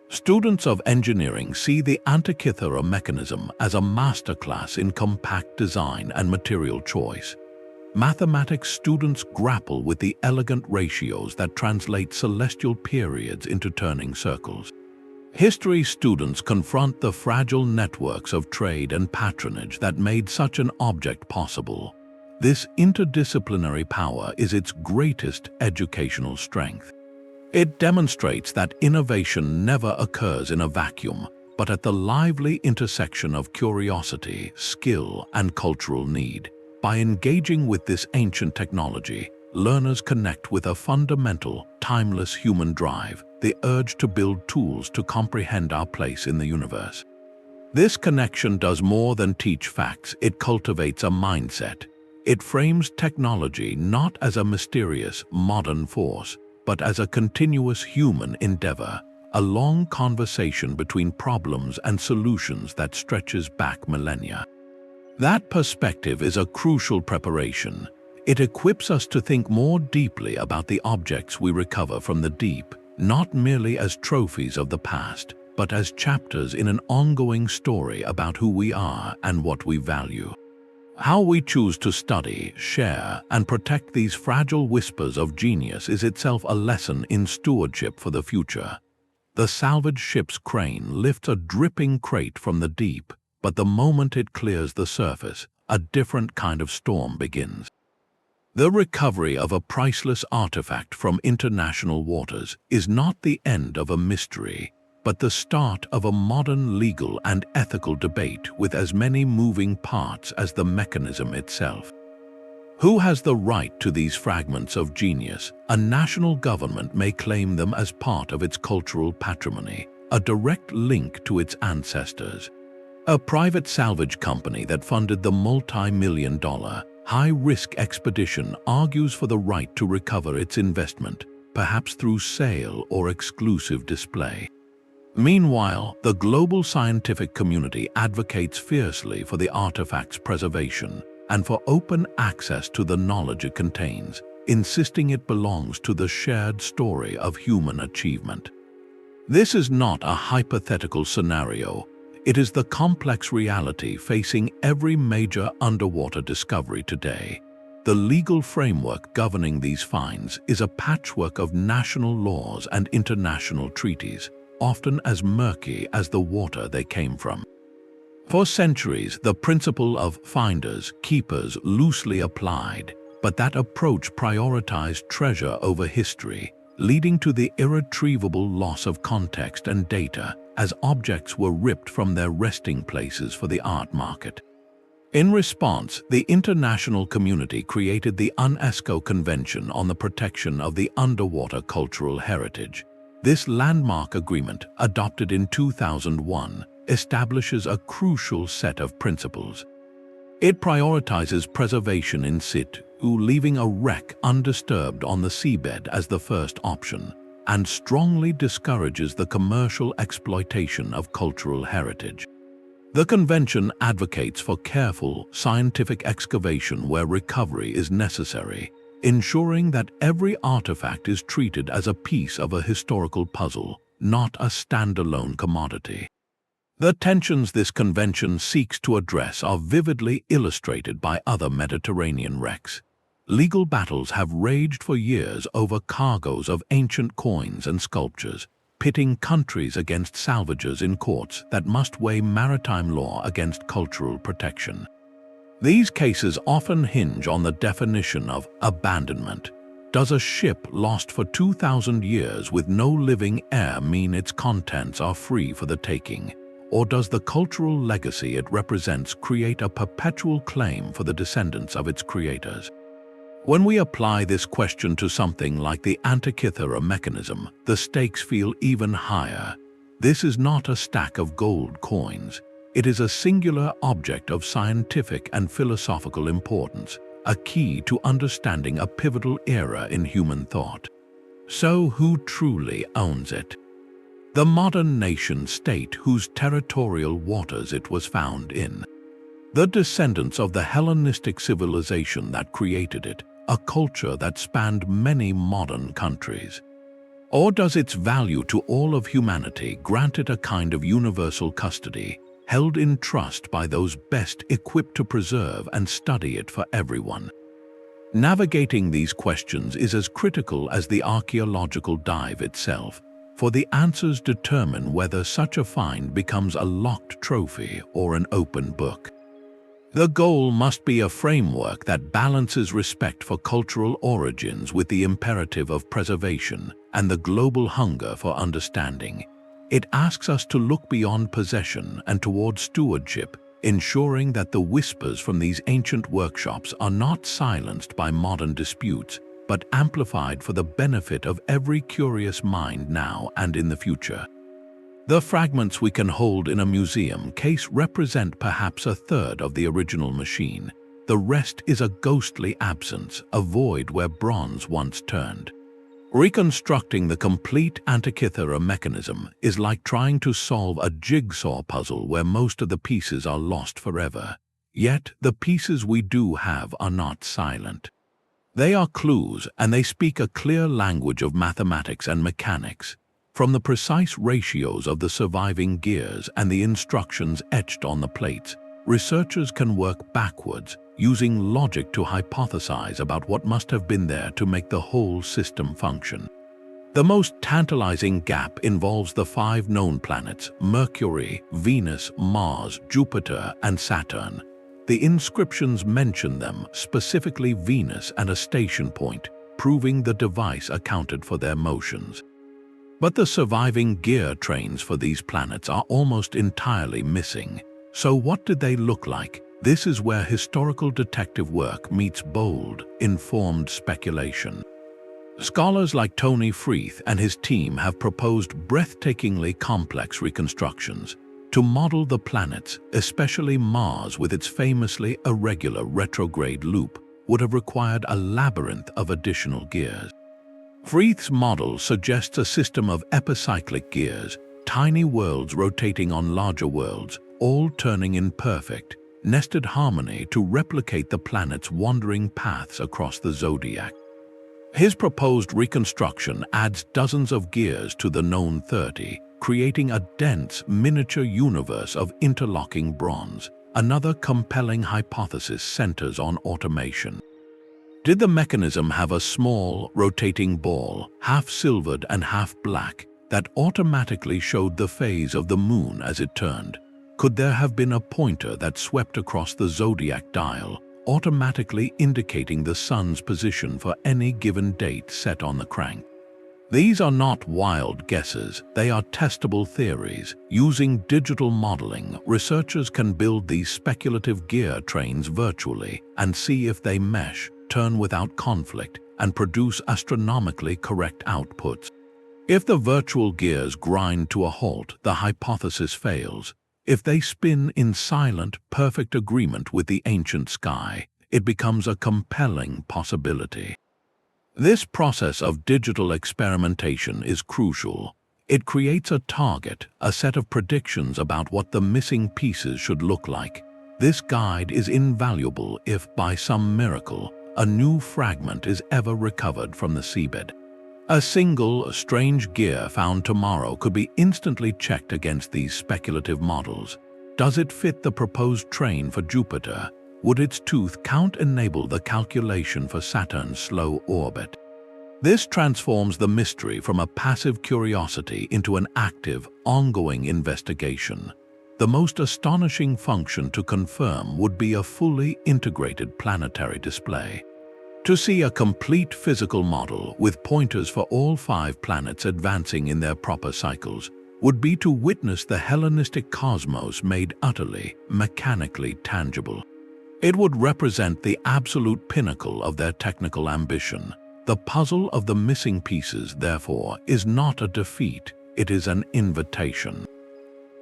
Students of engineering see the Antikythera mechanism as a masterclass in compact design and material choice. Mathematics students grapple with the elegant ratios that translate celestial periods into turning circles. History students confront the fragile networks of trade and patronage that made such an object possible. This interdisciplinary power is its greatest educational strength. It demonstrates that innovation never occurs in a vacuum, but at the lively intersection of curiosity, skill, and cultural need. By engaging with this ancient technology, learners connect with a fundamental, timeless human drive, the urge to build tools to comprehend our place in the universe. This connection does more than teach facts, it cultivates a mindset. It frames technology not as a mysterious, modern force, but as a continuous human endeavor, a long conversation between problems and solutions that stretches back millennia. That perspective is a crucial preparation. It equips us to think more deeply about the objects we recover from the deep, not merely as trophies of the past, but as chapters in an ongoing story about who we are and what we value. How we choose to study, share, and protect these fragile whispers of genius is itself a lesson in stewardship for the future. The salvaged ship's crane lifts a dripping crate from the deep, but the moment it clears the surface, a different kind of storm begins. The recovery of a priceless artifact from international waters is not the end of a mystery, but the start of a modern legal and ethical debate with as many moving parts as the mechanism itself. Who has the right to these fragments of genius? A national government may claim them as part of its cultural patrimony, a direct link to its ancestors. A private salvage company that funded the multi-million-dollar, high-risk expedition argues for the right to recover its investment, perhaps through sale or exclusive display. Meanwhile, the global scientific community advocates fiercely for the artifact's preservation and for open access to the knowledge it contains, insisting it belongs to the shared story of human achievement. This is not a hypothetical scenario. It is the complex reality facing every major underwater discovery today. The legal framework governing these finds is a patchwork of national laws and international treaties, often as murky as the water they came from. For centuries, the principle of finders, keepers loosely applied, but that approach prioritized treasure over history, leading to the irretrievable loss of context and data as objects were ripped from their resting places for the art market. In response, the international community created the UNESCO Convention on the Protection of the Underwater Cultural Heritage. This landmark agreement, adopted in 2001, establishes a crucial set of principles. It prioritizes preservation in situ, leaving a wreck undisturbed on the seabed as the first option, and strongly discourages the commercial exploitation of cultural heritage. The convention advocates for careful, scientific excavation where recovery is necessary, ensuring that every artifact is treated as a piece of a historical puzzle, not a standalone commodity. The tensions this convention seeks to address are vividly illustrated by other Mediterranean wrecks. Legal battles have raged for years over cargoes of ancient coins and sculptures, pitting countries against salvagers in courts that must weigh maritime law against cultural protection. These cases often hinge on the definition of abandonment. Does a ship lost for 2,000 years with no living heir mean its contents are free for the taking? Or does the cultural legacy it represents create a perpetual claim for the descendants of its creators? When we apply this question to something like the Antikythera mechanism, the stakes feel even higher. This is not a stack of gold coins. It is a singular object of scientific and philosophical importance, a key to understanding a pivotal era in human thought. So who truly owns it? The modern nation-state whose territorial waters it was found in. The descendants of the Hellenistic civilization that created it, a culture that spanned many modern countries. Or does its value to all of humanity grant it a kind of universal custody, held in trust by those best equipped to preserve and study it for everyone? Navigating these questions is as critical as the archaeological dive itself. for the answers determine whether such a find becomes a locked trophy or an open book. The goal must be a framework that balances respect for cultural origins with the imperative of preservation and the global hunger for understanding. It asks us to look beyond possession and toward stewardship, ensuring that the whispers from these ancient workshops are not silenced by modern disputes, but amplified for the benefit of every curious mind now and in the future. The fragments we can hold in a museum case represent perhaps a third of the original machine. The rest is a ghostly absence, a void where bronze once turned. Reconstructing the complete Antikythera mechanism is like trying to solve a jigsaw puzzle where most of the pieces are lost forever. Yet the pieces we do have are not silent. They are clues, and they speak a clear language of mathematics and mechanics. From the precise ratios of the surviving gears and the instructions etched on the plates, researchers can work backwards, using logic to hypothesize about what must have been there to make the whole system function. The most tantalizing gap involves the 5 known planets: Mercury, Venus, Mars, Jupiter, and Saturn. The inscriptions mention them, specifically Venus and a station point, proving the device accounted for their motions. But the surviving gear trains for these planets are almost entirely missing. So what did they look like? This is where historical detective work meets bold, informed speculation. Scholars like Tony Freeth and his team have proposed breathtakingly complex reconstructions. To model the planets, especially Mars with its famously irregular retrograde loop, would have required a labyrinth of additional gears. Freeth's model suggests a system of epicyclic gears, tiny worlds rotating on larger worlds, all turning in perfect, nested harmony to replicate the planet's wandering paths across the zodiac. His proposed reconstruction adds dozens of gears to the known 30, creating a dense, miniature universe of interlocking bronze. Another compelling hypothesis centers on automation. Did the mechanism have a small, rotating ball, half silvered and half black, that automatically showed the phase of the moon as it turned? Could there have been a pointer that swept across the zodiac dial, automatically indicating the sun's position for any given date set on the crank? These are not wild guesses, they are testable theories. Using digital modeling, researchers can build these speculative gear trains virtually and see if they mesh, turn without conflict, and produce astronomically correct outputs. If the virtual gears grind to a halt, the hypothesis fails. If they spin in silent, perfect agreement with the ancient sky, it becomes a compelling possibility. This process of digital experimentation is crucial. It creates a target, a set of predictions about what the missing pieces should look like. This guide is invaluable if, by some miracle, a new fragment is ever recovered from the seabed. A single, strange gear found tomorrow could be instantly checked against these speculative models. Does it fit the proposed train for Jupiter? Would its tooth count enable the calculation for Saturn's slow orbit? This transforms the mystery from a passive curiosity into an active, ongoing investigation. The most astonishing function to confirm would be a fully integrated planetary display. To see a complete physical model with pointers for all 5 planets advancing in their proper cycles would be to witness the Hellenistic cosmos made utterly, mechanically tangible. It would represent the absolute pinnacle of their technical ambition. The puzzle of the missing pieces, therefore, is not a defeat, it is an invitation.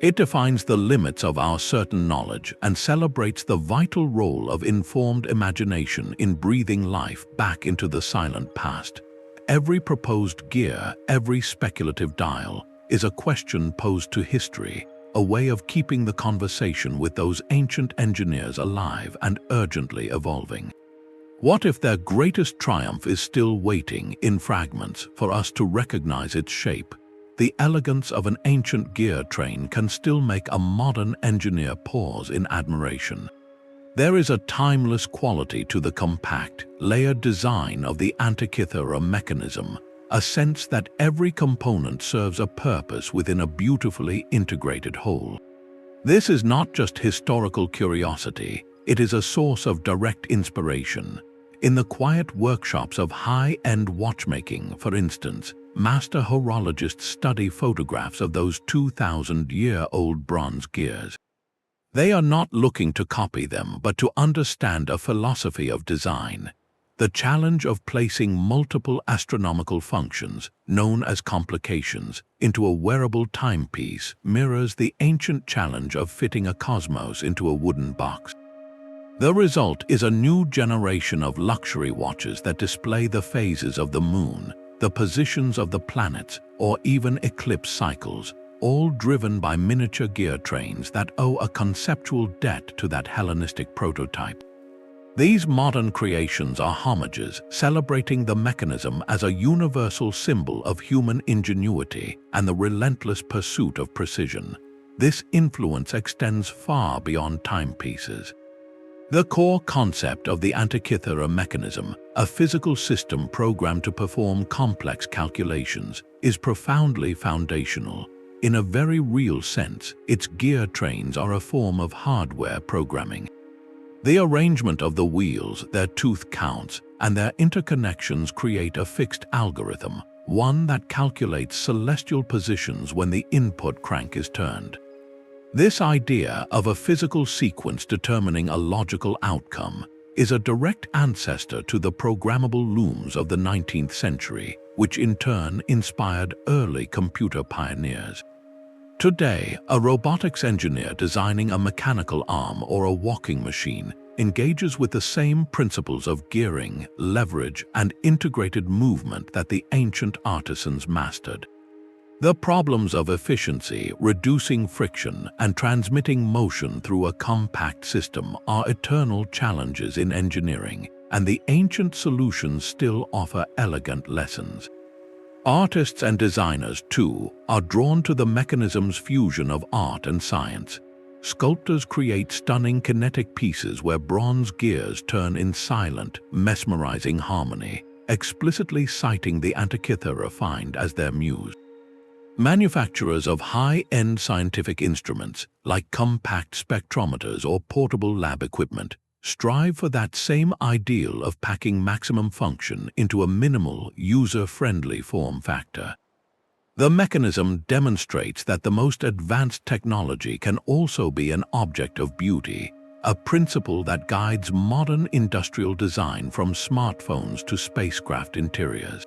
It defines the limits of our certain knowledge and celebrates the vital role of informed imagination in breathing life back into the silent past. Every proposed gear, every speculative dial, is a question posed to history, a way of keeping the conversation with those ancient engineers alive and urgently evolving. What if their greatest triumph is still waiting in fragments for us to recognize its shape? The elegance of an ancient gear train can still make a modern engineer pause in admiration. There is a timeless quality to the compact, layered design of the Antikythera mechanism, a sense that every component serves a purpose within a beautifully integrated whole. This is not just historical curiosity, it is a source of direct inspiration. In the quiet workshops of high-end watchmaking, for instance, master horologists study photographs of those 2,000-year-old bronze gears. They are not looking to copy them, but to understand a philosophy of design. The challenge of placing multiple astronomical functions, known as complications, into a wearable timepiece mirrors the ancient challenge of fitting a cosmos into a wooden box. The result is a new generation of luxury watches that display the phases of the moon, the positions of the planets, or even eclipse cycles, all driven by miniature gear trains that owe a conceptual debt to that Hellenistic prototype. These modern creations are homages, celebrating the mechanism as a universal symbol of human ingenuity and the relentless pursuit of precision. This influence extends far beyond timepieces. The core concept of the Antikythera mechanism, a physical system programmed to perform complex calculations, is profoundly foundational. In a very real sense, its gear trains are a form of hardware programming. The arrangement of the wheels, their tooth counts, and their interconnections create a fixed algorithm, one that calculates celestial positions when the input crank is turned. This idea of a physical sequence determining a logical outcome is a direct ancestor to the programmable looms of the 19th century, which in turn inspired early computer pioneers. Today, a robotics engineer designing a mechanical arm or a walking machine engages with the same principles of gearing, leverage, and integrated movement that the ancient artisans mastered. The problems of efficiency, reducing friction, and transmitting motion through a compact system are eternal challenges in engineering, and the ancient solutions still offer elegant lessons. Artists and designers, too, are drawn to the mechanism's fusion of art and science. Sculptors create stunning kinetic pieces where bronze gears turn in silent, mesmerizing harmony, explicitly citing the Antikythera find as their muse. Manufacturers of high-end scientific instruments, like compact spectrometers or portable lab equipment, strive for that same ideal of packing maximum function into a minimal, user-friendly form factor. The mechanism demonstrates that the most advanced technology can also be an object of beauty, a principle that guides modern industrial design from smartphones to spacecraft interiors.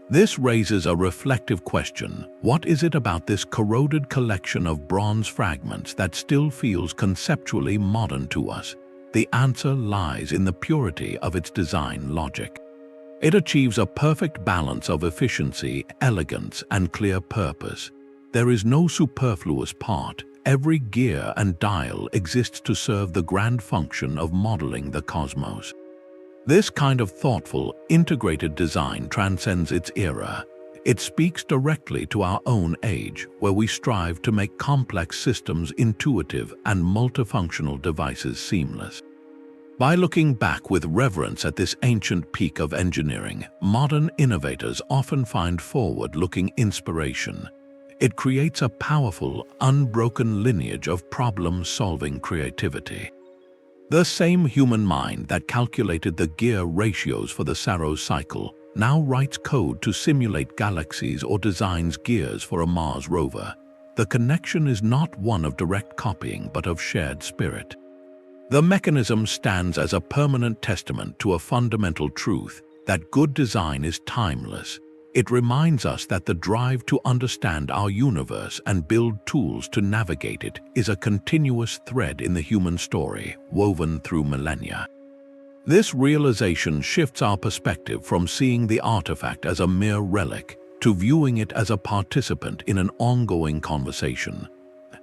This raises a reflective question: what is it about this corroded collection of bronze fragments that still feels conceptually modern to us? The answer lies in the purity of its design logic. It achieves a perfect balance of efficiency, elegance, and clear purpose. There is no superfluous part. Every gear and dial exists to serve the grand function of modeling the cosmos. This kind of thoughtful, integrated design transcends its era. It speaks directly to our own age, where we strive to make complex systems intuitive and multifunctional devices seamless. By looking back with reverence at this ancient peak of engineering, modern innovators often find forward-looking inspiration. It creates a powerful, unbroken lineage of problem-solving creativity. The same human mind that calculated the gear ratios for the Saros cycle now writes code to simulate galaxies or designs gears for a Mars rover. The connection is not one of direct copying, but of shared spirit. The mechanism stands as a permanent testament to a fundamental truth, that good design is timeless. It reminds us that the drive to understand our universe and build tools to navigate it is a continuous thread in the human story, woven through millennia. This realization shifts our perspective from seeing the artifact as a mere relic to viewing it as a participant in an ongoing conversation.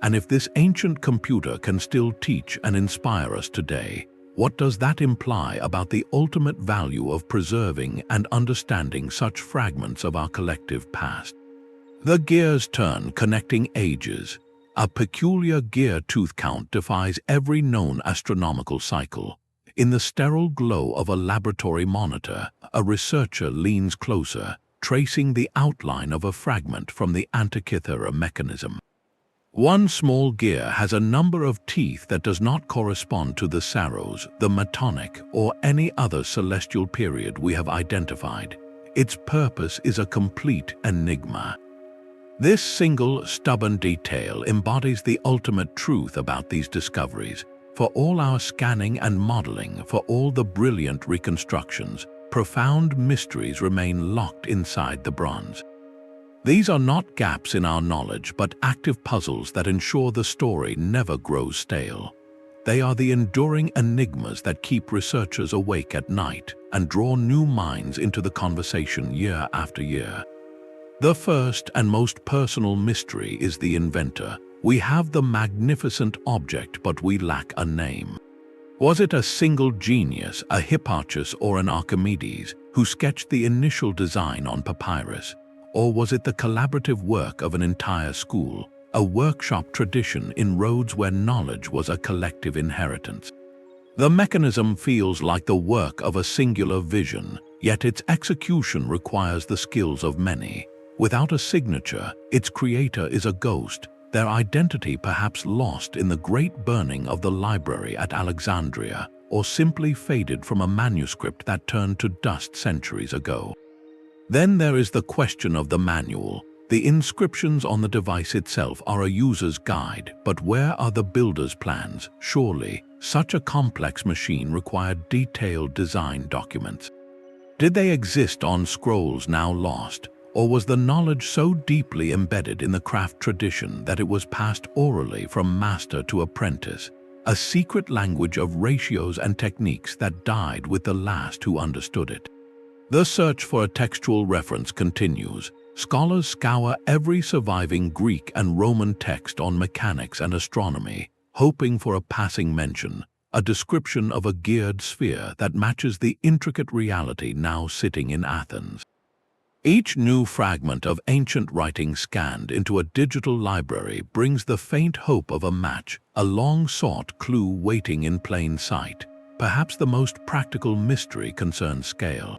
And if this ancient computer can still teach and inspire us today, what does that imply about the ultimate value of preserving and understanding such fragments of our collective past? The gears turn, connecting ages. A peculiar gear tooth count defies every known astronomical cycle. In the sterile glow of a laboratory monitor, a researcher leans closer, tracing the outline of a fragment from the Antikythera mechanism. One small gear has a number of teeth that does not correspond to the Saros, the Metonic, or any other celestial period we have identified. Its purpose is a complete enigma. This single, stubborn detail embodies the ultimate truth about these discoveries. For all our scanning and modeling, for all the brilliant reconstructions, profound mysteries remain locked inside the bronze. These are not gaps in our knowledge, but active puzzles that ensure the story never grows stale. They are the enduring enigmas that keep researchers awake at night and draw new minds into the conversation year after year. The first and most personal mystery is the inventor. We have the magnificent object, but we lack a name. Was it a single genius, a Hipparchus or an Archimedes, who sketched the initial design on papyrus? Or was it the collaborative work of an entire school, a workshop tradition in Rhodes where knowledge was a collective inheritance? The mechanism feels like the work of a singular vision, yet its execution requires the skills of many. Without a signature, its creator is a ghost, their identity perhaps lost in the great burning of the library at Alexandria, or simply faded from a manuscript that turned to dust centuries ago. Then there is the question of the manual. The inscriptions on the device itself are a user's guide, but where are the builder's plans? Surely, such a complex machine required detailed design documents. Did they exist on scrolls now lost, or was the knowledge so deeply embedded in the craft tradition that it was passed orally from master to apprentice, a secret language of ratios and techniques that died with the last who understood it? The search for a textual reference continues. Scholars scour every surviving Greek and Roman text on mechanics and astronomy, hoping for a passing mention, a description of a geared sphere that matches the intricate reality now sitting in Athens. Each new fragment of ancient writing scanned into a digital library brings the faint hope of a match, a long-sought clue waiting in plain sight. Perhaps the most practical mystery concerns scale.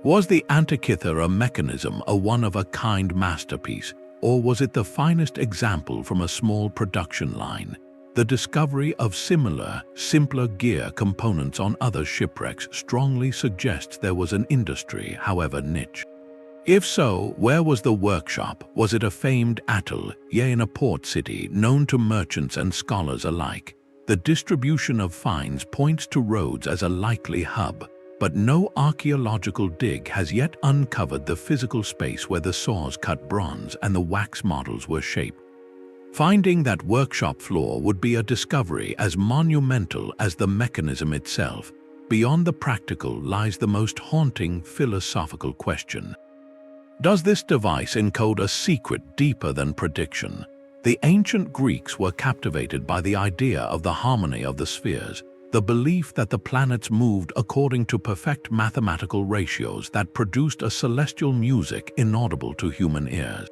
Was the Antikythera mechanism a one-of-a-kind masterpiece, or was it the finest example from a small production line? The discovery of similar, simpler gear components on other shipwrecks strongly suggests there was an industry, however niche. If so, where was the workshop? Was it a famed atoll, yea, in a port city known to merchants and scholars alike? The distribution of finds points to Rhodes as a likely hub, but no archaeological dig has yet uncovered the physical space where the saws cut bronze and the wax models were shaped. Finding that workshop floor would be a discovery as monumental as the mechanism itself. Beyond the practical lies the most haunting philosophical question. Does this device encode a secret deeper than prediction? The ancient Greeks were captivated by the idea of the harmony of the spheres, the belief that the planets moved according to perfect mathematical ratios that produced a celestial music inaudible to human ears.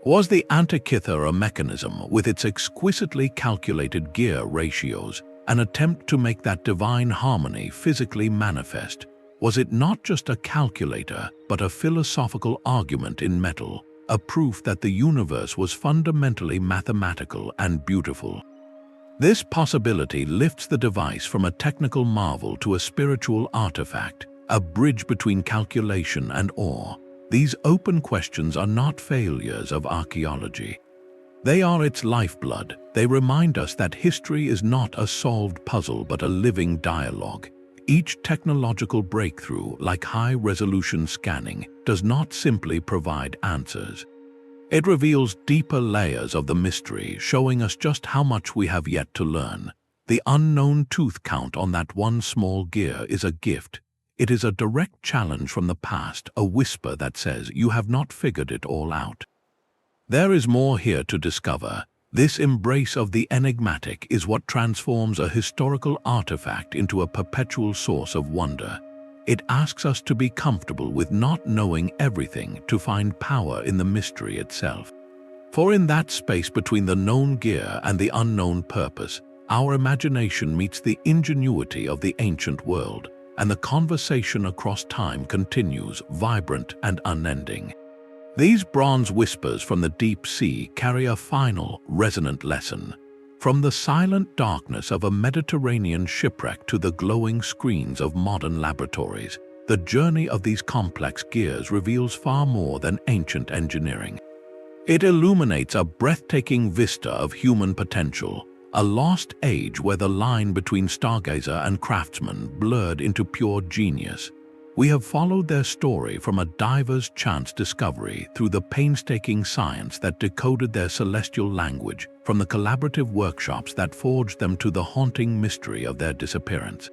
Was the Antikythera mechanism, with its exquisitely calculated gear ratios, an attempt to make that divine harmony physically manifest? Was it not just a calculator, but a philosophical argument in metal, a proof that the universe was fundamentally mathematical and beautiful? This possibility lifts the device from a technical marvel to a spiritual artifact, a bridge between calculation and awe. These open questions are not failures of archaeology. They are its lifeblood. They remind us that history is not a solved puzzle but a living dialogue. Each technological breakthrough, like high-resolution scanning, does not simply provide answers. It reveals deeper layers of the mystery, showing us just how much we have yet to learn. The unknown tooth count on that one small gear is a gift. It is a direct challenge from the past, a whisper that says, "You have not figured it all out." There is more here to discover. This embrace of the enigmatic is what transforms a historical artifact into a perpetual source of wonder. It asks us to be comfortable with not knowing everything, to find power in the mystery itself. For in that space between the known gear and the unknown purpose, our imagination meets the ingenuity of the ancient world. and the conversation across time continues, vibrant and unending. These bronze whispers from the deep sea carry a final, resonant lesson. From the silent darkness of a Mediterranean shipwreck to the glowing screens of modern laboratories, the journey of these complex gears reveals far more than ancient engineering. It illuminates a breathtaking vista of human potential, a lost age where the line between stargazer and craftsman blurred into pure genius. We have followed their story from a diver's chance discovery through the painstaking science that decoded their celestial language, from the collaborative workshops that forged them to the haunting mystery of their disappearance.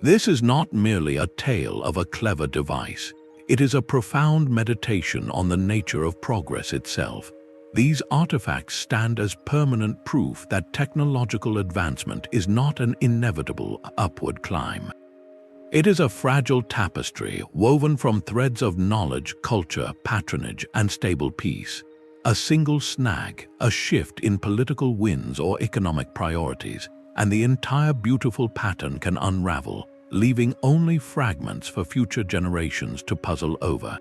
This is not merely a tale of a clever device. It is a profound meditation on the nature of progress itself. These artifacts stand as permanent proof that technological advancement is not an inevitable upward climb. It is a fragile tapestry woven from threads of knowledge, culture, patronage, and stable peace. A single snag, a shift in political winds or economic priorities, and the entire beautiful pattern can unravel, leaving only fragments for future generations to puzzle over.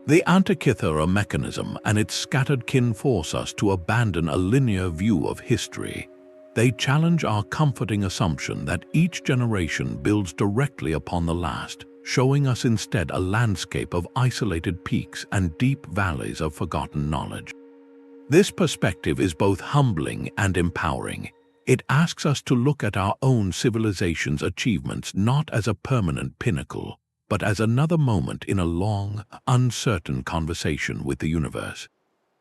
The Antikythera mechanism and its scattered kin force us to abandon a linear view of history. They challenge our comforting assumption that each generation builds directly upon the last, showing us instead a landscape of isolated peaks and deep valleys of forgotten knowledge. This perspective is both humbling and empowering. It asks us to look at our own civilization's achievements not as a permanent pinnacle, but as another moment in a long, uncertain conversation with the universe.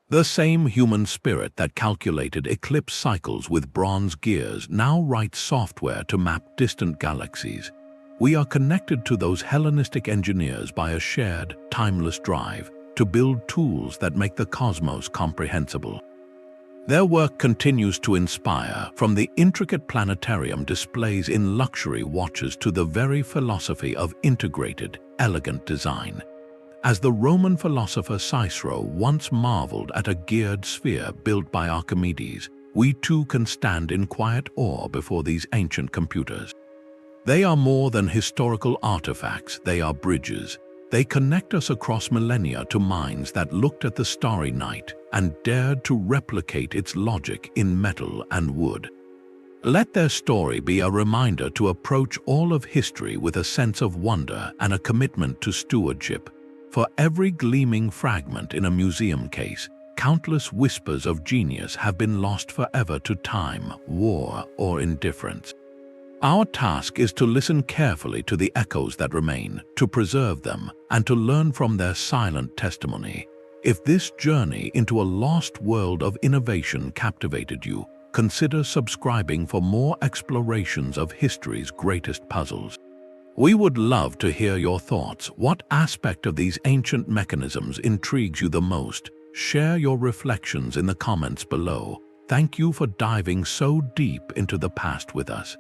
The same human spirit that calculated eclipse cycles with bronze gears now writes software to map distant galaxies. We are connected to those Hellenistic engineers by a shared, timeless drive to build tools that make the cosmos comprehensible. Their work continues to inspire, from the intricate planetarium displays in luxury watches to the very philosophy of integrated, elegant design. As the Roman philosopher Cicero once marveled at a geared sphere built by Archimedes, we too can stand in quiet awe before these ancient computers. They are more than historical artifacts, they are bridges. They connect us across millennia to minds that looked at the starry night and dared to replicate its logic in metal and wood. Let their story be a reminder to approach all of history with a sense of wonder and a commitment to stewardship. For every gleaming fragment in a museum case, countless whispers of genius have been lost forever to time, war, or indifference. Our task is to listen carefully to the echoes that remain, to preserve them, and to learn from their silent testimony. If this journey into a lost world of innovation captivated you, consider subscribing for more explorations of history's greatest puzzles. We would love to hear your thoughts. What aspect of these ancient mechanisms intrigues you the most? Share your reflections in the comments below. Thank you for diving so deep into the past with us.